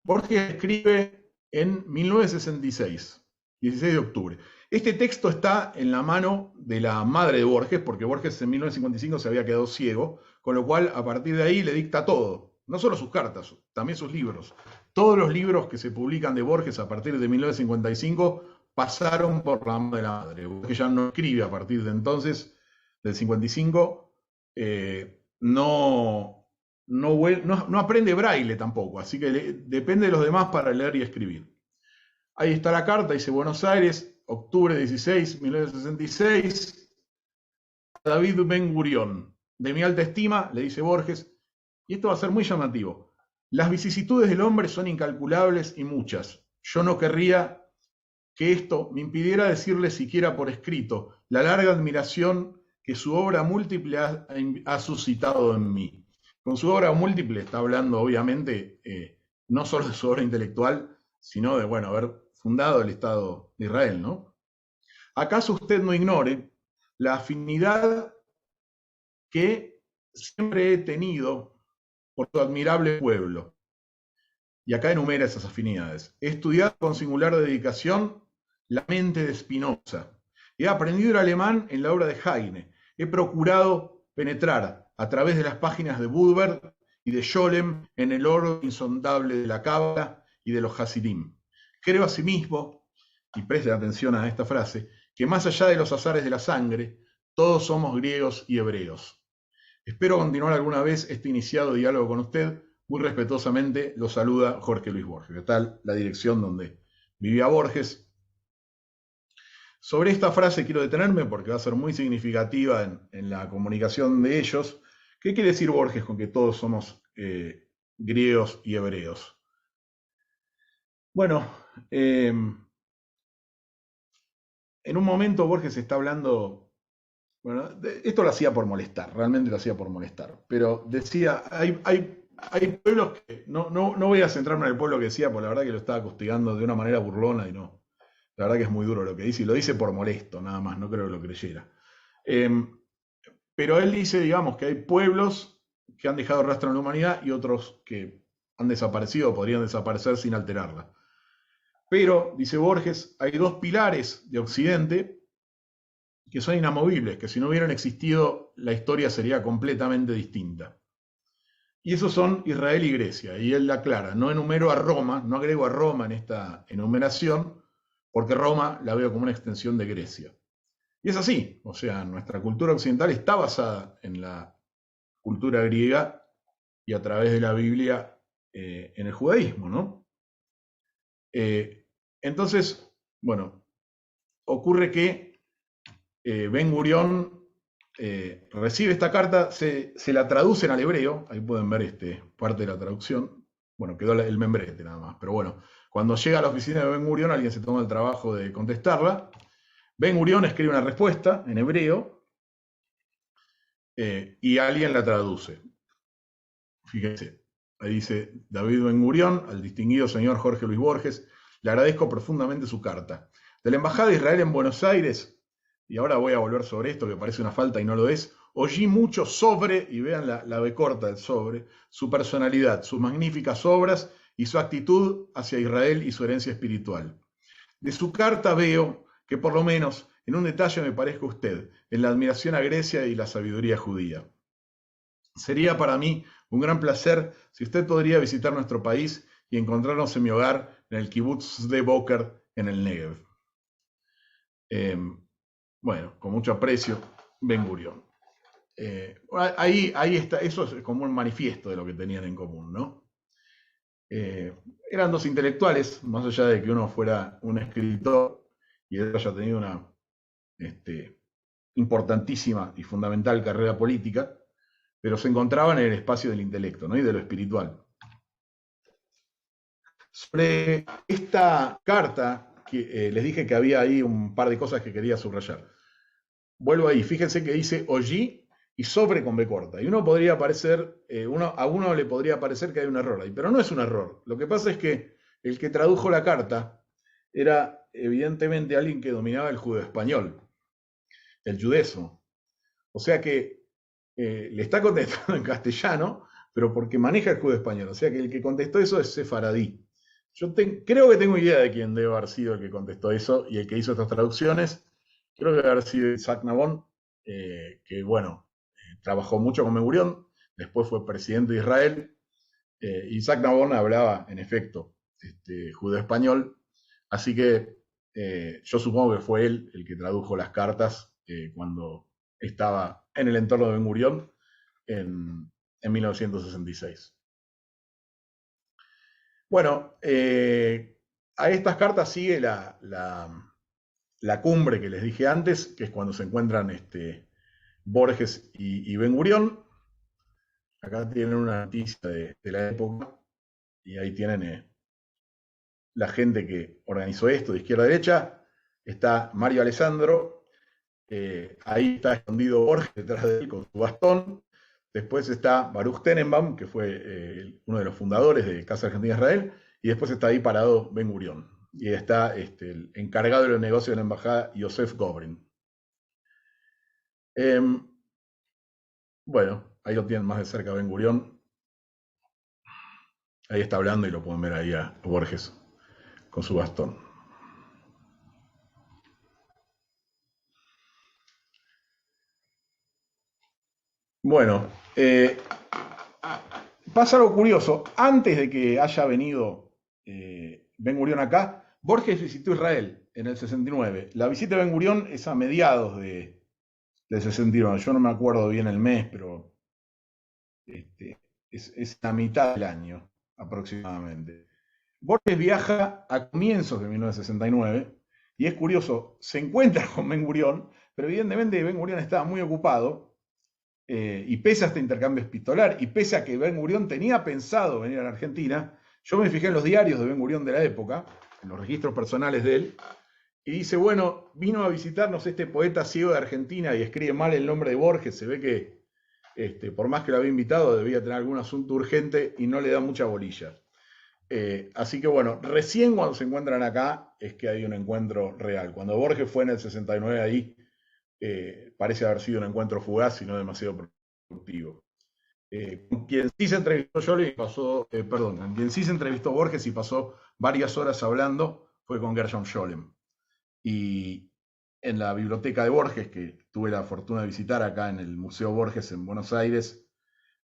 Borges escribe en 1966, 16 de octubre. Este texto está en la mano de la madre de Borges, porque Borges en 1955 se había quedado ciego, con lo cual a partir de ahí le dicta todo, no solo sus cartas, también sus libros. Todos los libros que se publican de Borges a partir de 1955 pasaron por la mano de la madre. Borges ya no escribe a partir de entonces, del 55, no aprende braille tampoco, así que depende de los demás para leer y escribir. Ahí está la carta, dice Buenos Aires, octubre 16, 1966, David Ben Gurión. De mi alta estima, le dice Borges, y esto va a ser muy llamativo, las vicisitudes del hombre son incalculables y muchas. Yo no querría que esto me impidiera decirle siquiera por escrito la larga admiración que su obra múltiple ha suscitado en mí. Con su obra múltiple está hablando, obviamente, no solo de su obra intelectual, sino de, bueno, haber fundado el Estado de Israel, ¿no? ¿Acaso usted no ignore la afinidad que siempre he tenido por su admirable pueblo? Y acá enumera esas afinidades. He estudiado con singular dedicación la mente de Spinoza. He aprendido el alemán en la obra de Heine. He procurado penetrar a través de las páginas de Budberg y de Scholem en el oro insondable de la Cábala y de los Hasidim. Creo asimismo, y preste atención a esta frase, que más allá de los azares de la sangre, todos somos griegos y hebreos. Espero continuar alguna vez este iniciado diálogo con usted. Muy respetuosamente lo saluda Jorge Luis Borges. ¿Qué tal? La dirección donde vivía Borges. Sobre esta frase quiero detenerme porque va a ser muy significativa en la comunicación de ellos. ¿Qué quiere decir Borges con que todos somos griegos y hebreos? Bueno, en un momento Borges está hablando, bueno, esto lo hacía por molestar, realmente lo hacía por molestar, pero decía, hay pueblos que, no voy a centrarme en el pueblo que decía, porque la verdad que lo estaba castigando de una manera burlona y no, la verdad que es muy duro lo que dice, y lo dice por molesto, nada más, no creo que lo creyera. Pero él dice, digamos, que hay pueblos que han dejado rastro en la humanidad y otros que han desaparecido o podrían desaparecer sin alterarla. Pero, dice Borges, hay dos pilares de Occidente que son inamovibles, que si no hubieran existido la historia sería completamente distinta. Y esos son Israel y Grecia. Y él la aclara, no enumero a Roma, no agrego a Roma en esta enumeración, porque Roma la veo como una extensión de Grecia. Y es así, o sea, nuestra cultura occidental está basada en la cultura griega y a través de la Biblia en el judaísmo, ¿no? Entonces, bueno, ocurre que Ben Gurión recibe esta carta, se la traducen al hebreo, ahí pueden ver parte de la traducción, bueno, quedó el membrete nada más, pero bueno, cuando llega a la oficina de Ben Gurión, alguien se toma el trabajo de contestarla. Ben Gurión escribe una respuesta en hebreo y alguien la traduce. Fíjense, ahí dice David Ben Gurión, al distinguido señor Jorge Luis Borges, le agradezco profundamente su carta. De la Embajada de Israel en Buenos Aires, y ahora voy a volver sobre esto que parece una falta y no lo es, oí mucho sobre, y vean la B corta del sobre, su personalidad, sus magníficas obras y su actitud hacia Israel y su herencia espiritual. De su carta veo que por lo menos en un detalle me parezco a usted, en la admiración a Grecia y la sabiduría judía. Sería para mí un gran placer si usted podría visitar nuestro país y encontrarnos en mi hogar, en el Kibbutz de Boker, en el Negev. Bueno, con mucho aprecio, Ben Gurión. Ahí está, eso es como un manifiesto de lo que tenían en común, ¿no? Eran dos intelectuales, más allá de que uno fuera un escritor y él haya tenido una importantísima y fundamental carrera política, pero se encontraban en el espacio del intelecto, ¿no? Y de lo espiritual. Sobre esta carta, que les dije que había ahí un par de cosas que quería subrayar. Vuelvo ahí, fíjense que dice ollí y sobre con B corta. Y uno podría parecer, a uno le podría parecer que hay un error ahí, pero no es un error. Lo que pasa es que el que tradujo la carta era evidentemente alguien que dominaba el judeo-español, el judesmo. O sea que le está contestando en castellano, pero porque maneja el judeo-español. O sea que el que contestó eso es sefaradí. Yo creo que tengo idea de quién debe haber sido el que contestó eso y el que hizo estas traducciones. Creo que debe haber sido Isaac Nabón, que bueno, trabajó mucho con Ben Gurión, después fue presidente de Israel. Isaac Nabón hablaba, en efecto, judeo-español, así que yo supongo que fue él el que tradujo las cartas cuando estaba en el entorno de Ben Gurión en 1966. Bueno, a estas cartas sigue la cumbre que les dije antes, que es cuando se encuentran Borges y Ben Gurión. Acá tienen una noticia de la época y ahí tienen la gente que organizó esto de izquierda a derecha. Está Mario Alessandro, ahí está escondido Borges detrás de él con su bastón. Después está Baruch Tenenbaum, que fue uno de los fundadores de Casa Argentina Israel, y después está ahí parado Ben Gurión. Y está el encargado de los negocios de la embajada, Yosef Gobrin. Bueno, ahí lo tienen más de cerca Ben Gurión. Ahí está hablando y lo pueden ver ahí a Borges con su bastón. Bueno, pasa algo curioso. Antes de que haya venido Ben Gurión acá, Borges visitó Israel en el 69. La visita de Ben Gurión es a mediados del 69. Yo no me acuerdo bien el mes, pero es la mitad del año aproximadamente. Borges viaja a comienzos de 1969 y es curioso, se encuentra con Ben Gurión, pero evidentemente Ben Gurión estaba muy ocupado. Y pese a este intercambio epistolar, y pese a que Ben Gurión tenía pensado venir a la Argentina, yo me fijé en los diarios de Ben Gurión de la época, en los registros personales de él, y dice, bueno, vino a visitarnos este poeta ciego de Argentina y escribe mal el nombre de Borges, se ve que por más que lo había invitado, debía tener algún asunto urgente y no le da mucha bolilla. Así que bueno, recién cuando se encuentran acá es que hay un encuentro real. Cuando Borges fue en el 69 ahí, parece haber sido un encuentro fugaz y no demasiado productivo. Con quien sí se entrevistó quien sí se entrevistó Borges y pasó varias horas hablando fue con Gershom Scholem. Y en la biblioteca de Borges, que tuve la fortuna de visitar acá en el Museo Borges en Buenos Aires,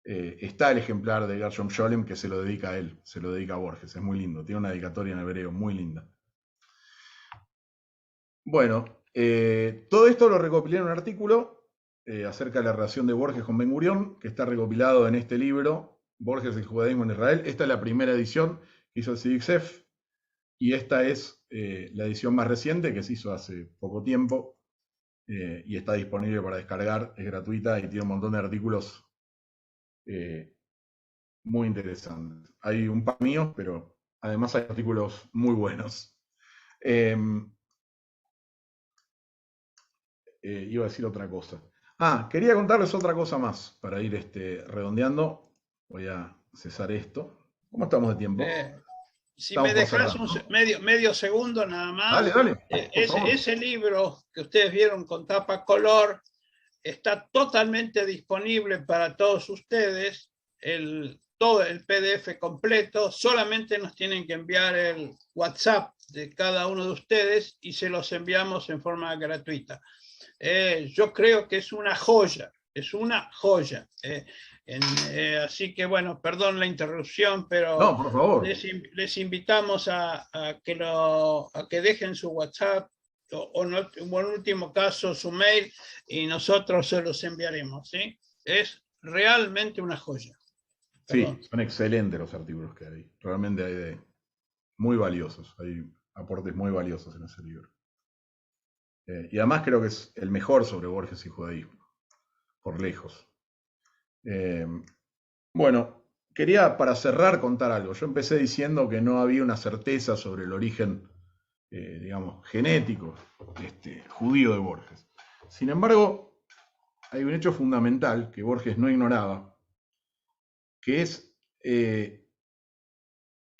está el ejemplar de Gershom Scholem que se lo dedica a él, se lo dedica a Borges. Es muy lindo, tiene una dedicatoria en hebreo muy linda. Bueno, todo esto lo recopilé en un artículo acerca de la relación de Borges con Ben Gurión, que está recopilado en este libro, Borges y el judaísmo en Israel. Esta es la primera edición que hizo el CIDICSEF, y esta es la edición más reciente que se hizo hace poco tiempo, y está disponible para descargar, es gratuita y tiene un montón de artículos muy interesantes. Hay un par míos, pero además hay artículos muy buenos. Iba a decir otra cosa. Quería contarles otra cosa más para ir redondeando. Voy a cesar esto. ¿Cómo estamos de tiempo? Si me dejas un medio segundo nada más. Dale. Ese libro que ustedes vieron con tapa color está totalmente disponible para todos ustedes. Todo el PDF completo. Solamente nos tienen que enviar el WhatsApp de cada uno de ustedes y se los enviamos en forma gratuita. Yo creo que es una joya, así que bueno, perdón la interrupción, pero no, por favor. Les invitamos a que dejen su WhatsApp o en último caso su mail y nosotros se los enviaremos, ¿sí? Es realmente una joya. Perdón. Sí, son excelentes los artículos que hay, realmente hay muy valiosos, hay aportes muy valiosos en ese libro. Y además creo que es el mejor sobre Borges y judaísmo, por lejos. Bueno, quería para cerrar contar algo. Yo empecé diciendo que no había una certeza sobre el origen, digamos, genético judío de Borges. Sin embargo, hay un hecho fundamental que Borges no ignoraba, que es que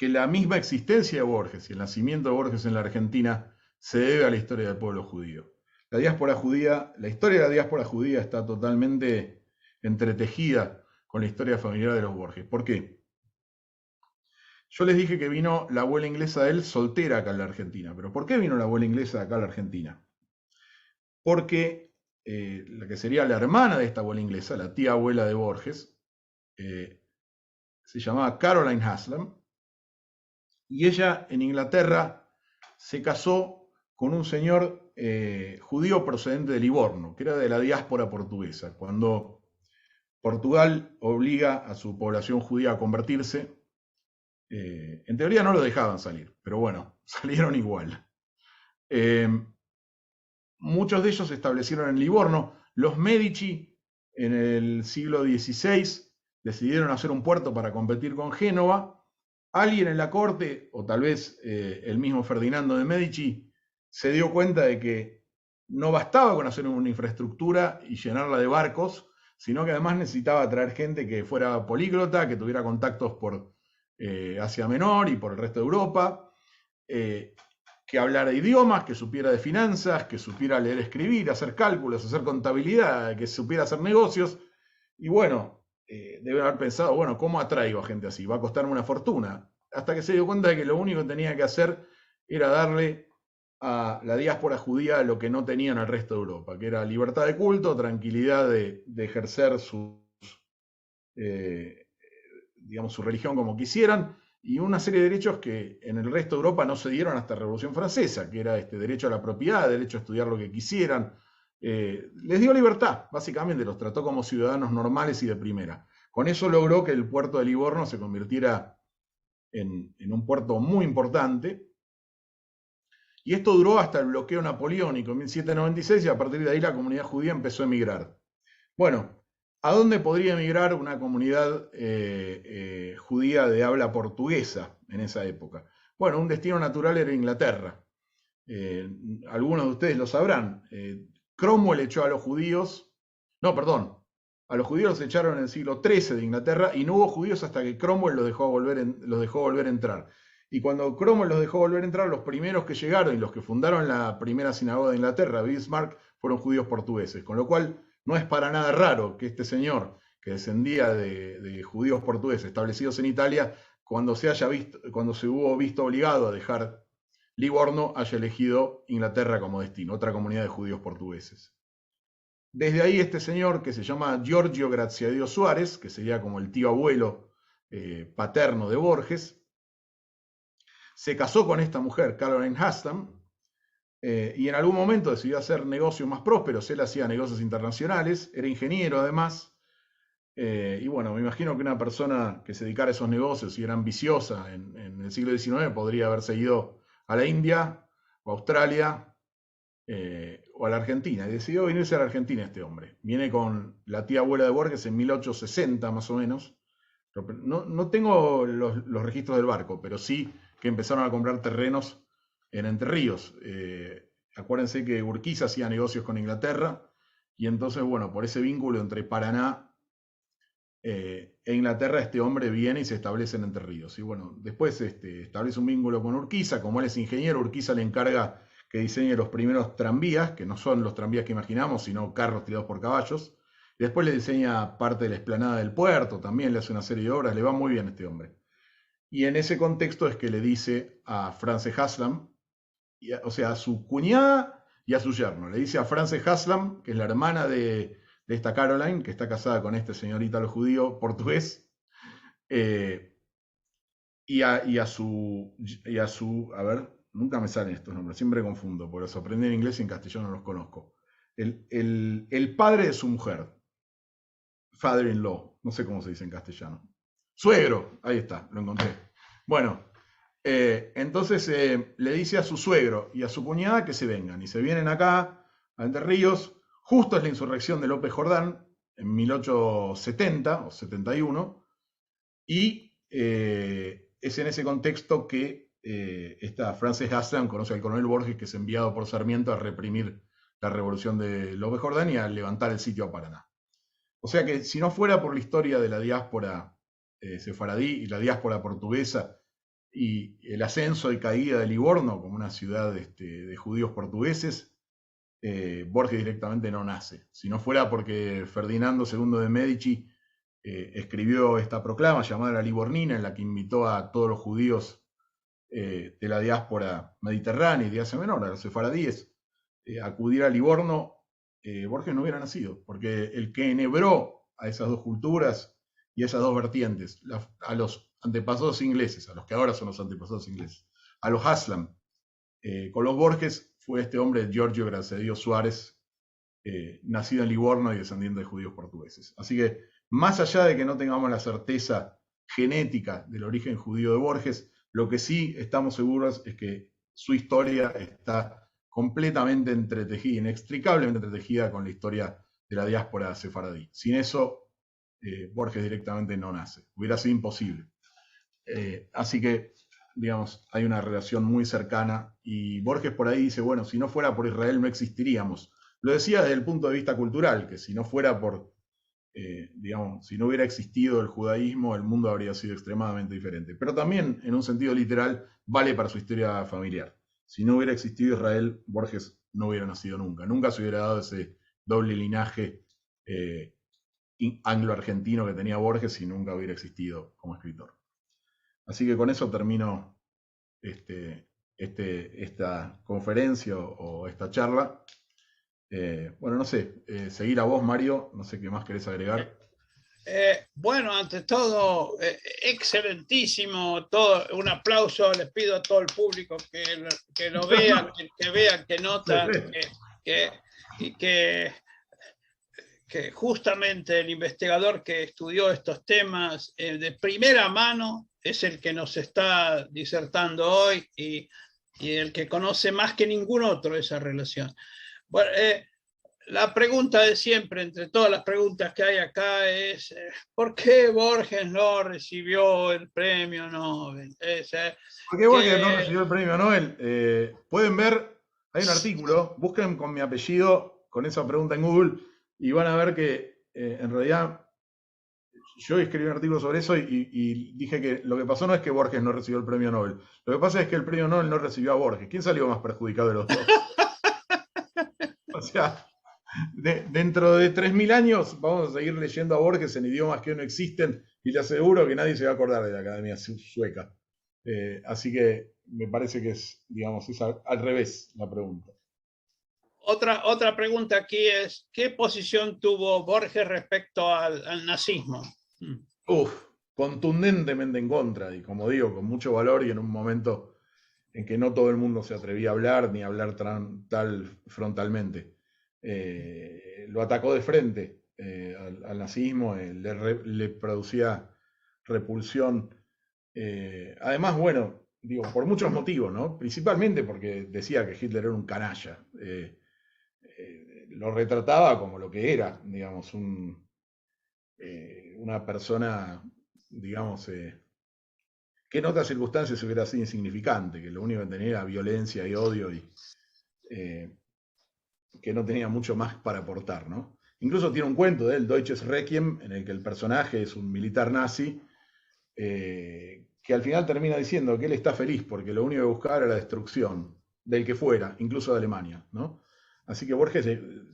la misma existencia de Borges y el nacimiento de Borges en la Argentina se debe a la historia del pueblo judío. La historia de la diáspora judía está totalmente entretejida con la historia familiar de los Borges. ¿Por qué? Yo les dije que vino la abuela inglesa de él soltera acá en la Argentina. ¿Pero por qué vino la abuela inglesa acá a la Argentina? Porque la que sería la hermana de esta abuela inglesa, la tía abuela de Borges, se llamaba Caroline Haslam, y ella en Inglaterra se casó con un señor judío procedente de Livorno, que era de la diáspora portuguesa. Cuando Portugal obliga a su población judía a convertirse, en teoría no lo dejaban salir, pero bueno, salieron igual. Muchos de ellos se establecieron en Livorno. Los Medici en el siglo XVI decidieron hacer un puerto para competir con Génova, alguien en la corte, o tal vez el mismo Ferdinando de Medici, se dio cuenta de que no bastaba con hacer una infraestructura y llenarla de barcos, sino que además necesitaba traer gente que fuera políglota, que tuviera contactos por Asia Menor y por el resto de Europa, que hablara idiomas, que supiera de finanzas, que supiera leer, escribir, hacer cálculos, hacer contabilidad, que supiera hacer negocios. Y bueno, debe haber pensado, bueno, ¿cómo atraigo a gente así? Va a costarme una fortuna. Hasta que se dio cuenta de que lo único que tenía que hacer era darle a la diáspora judía lo que no tenían el resto de Europa, que era libertad de culto, tranquilidad de ejercer digamos, su religión como quisieran, y una serie de derechos que en el resto de Europa no se dieron hasta la Revolución Francesa, que era derecho a la propiedad, derecho a estudiar lo que quisieran. Les dio libertad, básicamente los trató como ciudadanos normales y de primera. Con eso logró que el puerto de Livorno se convirtiera en un puerto muy importante, y esto duró hasta el bloqueo napoleónico en 1796, y a partir de ahí la comunidad judía empezó a emigrar. Bueno, ¿a dónde podría emigrar una comunidad judía de habla portuguesa en esa época? Bueno, un destino natural era Inglaterra. Algunos de ustedes lo sabrán. Cromwell echó a los judíos, no, perdón, a los judíos los echaron en el siglo XIII de Inglaterra y no hubo judíos hasta que Cromwell los dejó volver a entrar. Y cuando Cromwell los dejó volver a entrar, los primeros que llegaron y los que fundaron la primera sinagoga de Inglaterra, Bismarck, fueron judíos portugueses. Con lo cual, no es para nada raro que este señor, que descendía de judíos portugueses establecidos en Italia, cuando se hubo visto obligado a dejar Livorno, haya elegido Inglaterra como destino, otra comunidad de judíos portugueses. Desde ahí este señor, que se llama Giorgio Graziadio Suárez, que sería como el tío abuelo paterno de Borges, se casó con esta mujer, Caroline Haslam, y en algún momento decidió hacer negocios más prósperos. Él hacía negocios internacionales, era ingeniero además, y bueno, me imagino que una persona que se dedicara a esos negocios y era ambiciosa en el siglo XIX podría haberse ido a la India o a Australia o a la Argentina, y decidió venirse a la Argentina este hombre. Viene con la tía abuela de Borges en 1860 más o menos. No tengo los registros del barco, pero sí que empezaron a comprar terrenos en Entre Ríos. Acuérdense que Urquiza hacía negocios con Inglaterra, y entonces, bueno, por ese vínculo entre Paraná e Inglaterra, este hombre viene y se establece en Entre Ríos. Y bueno, después establece un vínculo con Urquiza. Como él es ingeniero, Urquiza le encarga que diseñe los primeros tranvías, que no son los tranvías que imaginamos, sino carros tirados por caballos. Después le diseña parte de la explanada del puerto, también le hace una serie de obras, le va muy bien a este hombre. Y en ese contexto es que le dice a Frances Haslam, o sea, a su cuñada y a su yerno. Le dice a Frances Haslam, que es la hermana de esta Caroline, que está casada con este señor ítalo-judío portugués, y a su, a ver, nunca me salen estos nombres, siempre confundo, porque los aprendí en inglés y en castellano no los conozco. El padre de su mujer, father-in-law, no sé cómo se dice en castellano. Suegro, ahí está, lo encontré. Bueno, entonces le dice a su suegro y a su cuñada que se vengan, y se vienen acá a Entre Ríos. Justo es la insurrección de López Jordán en 1870 o 71, y es en ese contexto que esta Frances Haslam conoce al coronel Borges, que es enviado por Sarmiento a reprimir la revolución de López Jordán y a levantar el sitio a Paraná. O sea que si no fuera por la historia de la diáspora sefaradí y la diáspora portuguesa y el ascenso y caída de Livorno como una ciudad de judíos portugueses, Borges directamente no nace. Si no fuera porque Ferdinando II de Medici escribió esta proclama llamada La Livornina, en la que invitó a todos los judíos de la diáspora mediterránea y de Asia Menor, a los sefaradíes, a acudir a Livorno, Borges no hubiera nacido, porque el que enhebró a esas dos culturas y a esas dos vertientes, a los antepasados ingleses, a los que ahora son los antepasados ingleses, a los Haslam, con los Borges, fue este hombre, Giorgio Graziadio Suárez, nacido en Livorno y descendiente de judíos portugueses. Así que, más allá de que no tengamos la certeza genética del origen judío de Borges, lo que sí estamos seguros es que su historia está completamente entretejida, inextricablemente entretejida con la historia de la diáspora sefaradí. Sin eso, Borges directamente no nace. Hubiera sido imposible. Así que, digamos, hay una relación muy cercana. Y Borges por ahí dice, bueno, si no fuera por Israel no existiríamos. Lo decía desde el punto de vista cultural, que si no fuera por, digamos, si no hubiera existido el judaísmo, el mundo habría sido extremadamente diferente. Pero también, en un sentido literal, vale para su historia familiar. Si no hubiera existido Israel, Borges no hubiera nacido nunca. Nunca se hubiera dado ese doble linaje anglo-argentino que tenía Borges y nunca hubiera existido como escritor. Así que con eso termino esta conferencia o esta charla. Bueno, no sé, seguir a vos, Mario, no sé qué más querés agregar. Bueno, ante todo, excelentísimo, todo, un aplauso, les pido a todo el público que lo vea, que vea, que nota, que justamente el investigador que estudió estos temas de primera mano es el que nos está disertando hoy y el que conoce más que ningún otro esa relación. Bueno, la pregunta de siempre, entre todas las preguntas que hay acá, es ¿por qué Borges no recibió el premio Nobel? ¿Por qué Borges no recibió el premio Nobel? Pueden ver, hay un artículo, busquen con mi apellido, con esa pregunta en Google, y van a ver que en realidad yo escribí un artículo sobre eso y dije que lo que pasó no es que Borges no recibió el premio Nobel, lo que pasa es que el premio Nobel no recibió a Borges. ¿Quién salió más perjudicado de los dos? O sea, dentro de 3000 años vamos a seguir leyendo a Borges en idiomas que no existen y le aseguro que nadie se va a acordar de la Academia Sueca. Así que me parece que es, digamos, es al revés la pregunta. Otra pregunta aquí es, ¿qué posición tuvo Borges respecto al nazismo? Contundentemente en contra, y como digo, con mucho valor y en un momento en que no todo el mundo se atrevía a hablar ni a hablar tal frontalmente. Lo atacó de frente al nazismo, le producía repulsión. Además, bueno, digo, por muchos motivos, ¿no? Principalmente porque decía que Hitler era un canalla. Lo retrataba como lo que era, digamos, una persona, digamos, que en otras circunstancias hubiera sido insignificante, que lo único que tenía era violencia y odio y que no tenía mucho más para aportar, ¿no? Incluso tiene un cuento de él, Deutsches Requiem, en el que el personaje es un militar nazi, que al final termina diciendo que él está feliz porque lo único que buscaba era la destrucción del que fuera, incluso de Alemania, ¿no? Así que Borges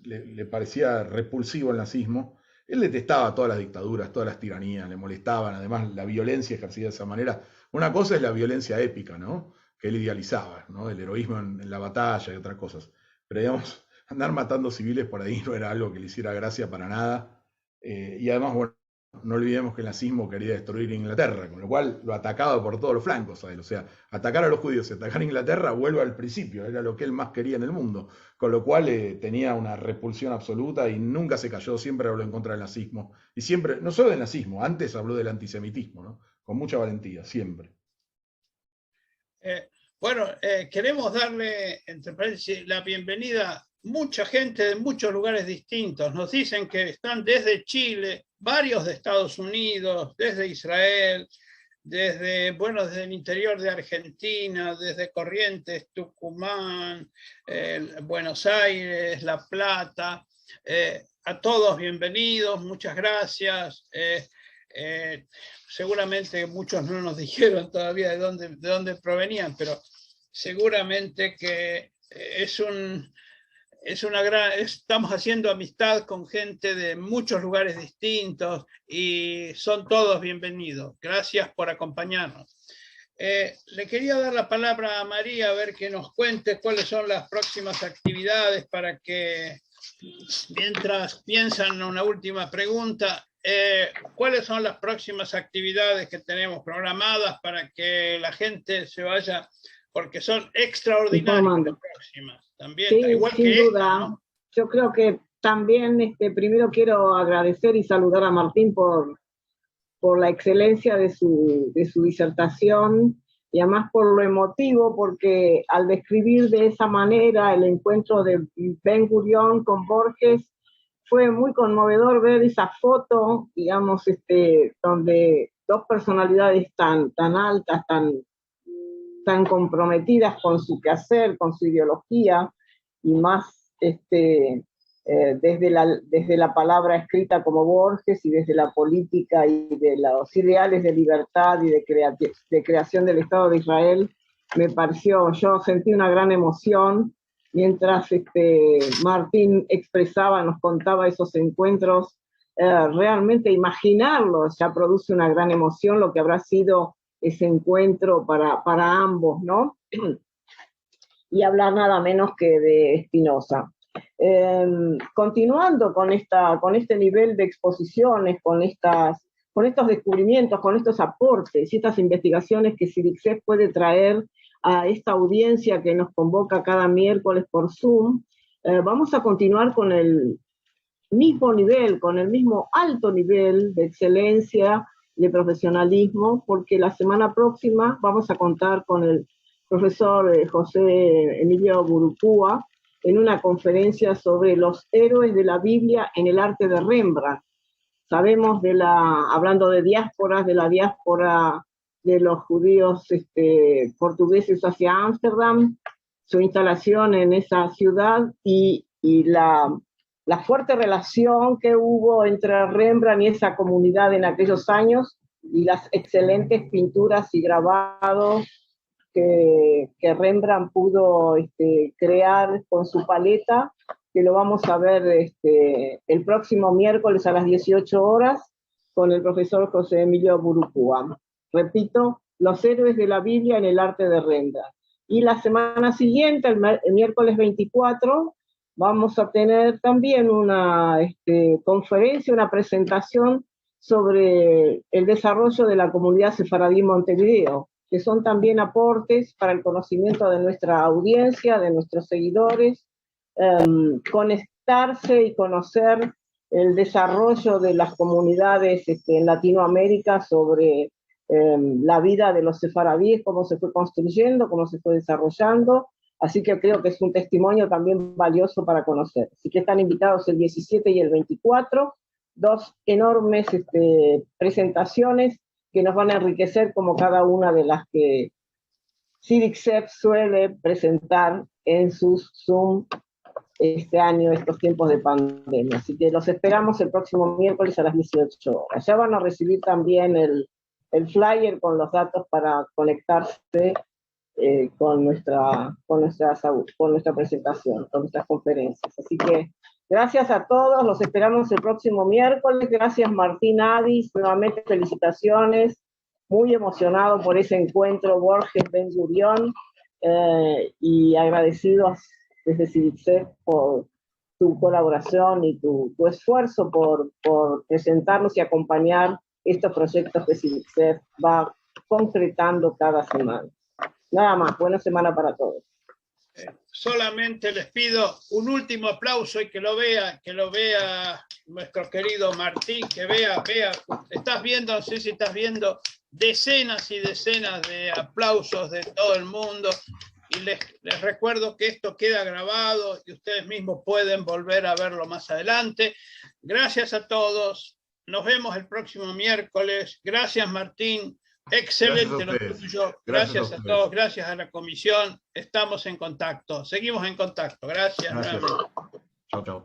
le parecía repulsivo el nazismo. Él detestaba todas las dictaduras, todas las tiranías, le molestaban, además la violencia ejercida de esa manera. Una cosa es la violencia épica, ¿no? Que él idealizaba, ¿no? El heroísmo en la batalla y otras cosas. Pero digamos, andar matando civiles por ahí no era algo que le hiciera gracia para nada. Y además, bueno, no olvidemos que el nazismo quería destruir Inglaterra, con lo cual lo atacaba por todos los flancos a él. O sea, atacar a los judíos y atacar a Inglaterra vuelve al principio, era lo que él más quería en el mundo. Con lo cual tenía una repulsión absoluta y nunca se cayó, siempre habló en contra del nazismo. Y siempre, no solo del nazismo, antes habló del antisemitismo, ¿no? Con mucha valentía, siempre. Bueno, queremos darle, entre paréntesis, la bienvenida a mucha gente de muchos lugares distintos. Nos dicen que están desde Chile, varios de Estados Unidos, desde Israel, desde el interior de Argentina, desde Corrientes, Tucumán, Buenos Aires, La Plata. A todos bienvenidos, muchas gracias. Seguramente muchos no nos dijeron todavía de dónde provenían, pero seguramente que estamos haciendo amistad con gente de muchos lugares distintos y son todos bienvenidos. Gracias por acompañarnos. Le quería dar la palabra a María a ver que nos cuente cuáles son las próximas actividades para que, mientras piensan una última pregunta, ¿cuáles son las próximas actividades que tenemos programadas para que la gente se vaya? Porque son extraordinarias las próximas. También, sí, igual sin que duda. esta, ¿no? Yo creo que también primero quiero agradecer y saludar a Martín por la excelencia de su disertación y además por lo emotivo, porque al describir de esa manera el encuentro de Ben-Gurión con Borges, fue muy conmovedor ver esa foto, digamos, donde dos personalidades tan altas, tan comprometidas con su quehacer, con su ideología, y más desde la palabra escrita como Borges, y desde la política y de los ideales de libertad y de creación del Estado de Israel, me pareció, yo sentí una gran emoción mientras Martín expresaba, nos contaba esos encuentros. Realmente imaginarlo ya produce una gran emoción, lo que habrá sido ese encuentro para ambos, ¿no? Y hablar nada menos que de Spinoza. Continuando con este nivel de exposiciones, con estos descubrimientos, con estos aportes y estas investigaciones que CIDICSEF puede traer a esta audiencia que nos convoca cada miércoles por Zoom, vamos a continuar con el mismo nivel, con el mismo alto nivel de excelencia, de profesionalismo, porque la semana próxima vamos a contar con el profesor José Emilio Gurupúa en una conferencia sobre los héroes de la Biblia en el arte de Rembrandt. Sabemos hablando de diásporas, de la diáspora de los judíos portugueses hacia Ámsterdam, su instalación en esa ciudad y la fuerte relación que hubo entre Rembrandt y esa comunidad en aquellos años, y las excelentes pinturas y grabados que Rembrandt pudo crear con su paleta, que lo vamos a ver el próximo miércoles a las 18 horas con el profesor José Emilio Gurupúa. Repito, los héroes de la Biblia en el arte de Rembrandt. Y la semana siguiente, el miércoles 24, vamos a tener también una conferencia, una presentación sobre el desarrollo de la comunidad sefaradí en Montevideo, que son también aportes para el conocimiento de nuestra audiencia, de nuestros seguidores, conectarse y conocer el desarrollo de las comunidades en Latinoamérica sobre la vida de los sefaradíes, cómo se fue construyendo, cómo se fue desarrollando. Así que creo que es un testimonio también valioso para conocer. Así que están invitados el 17 y el 24, dos enormes presentaciones que nos van a enriquecer como cada una de las que CIDICSEF suele presentar en sus Zoom este año, estos tiempos de pandemia. Así que los esperamos el próximo miércoles a las 18 horas. Ya van a recibir también el flyer con los datos para conectarse con nuestra presentación, con nuestras conferencias. Así que gracias a todos, los esperamos el próximo miércoles. Gracias Martín Adis, nuevamente felicitaciones, muy emocionado por ese encuentro Borges-Ben Gurión, y agradecidos desde CIDICSEF por tu colaboración y tu esfuerzo por presentarnos y acompañar estos proyectos que CIDICSEF va concretando cada semana. Nada más, buena semana para todos. Solamente les pido un último aplauso y que lo vea nuestro querido Martín, que vea, estás viendo, no sé si estás viendo decenas y decenas de aplausos de todo el mundo, y les recuerdo que esto queda grabado y ustedes mismos pueden volver a verlo más adelante. Gracias a todos, nos vemos el próximo miércoles. Gracias Martín. Excelente lo tuyo. Gracias a todos, gracias a la comisión. Estamos en contacto. Seguimos en contacto. Gracias. Chao, chao.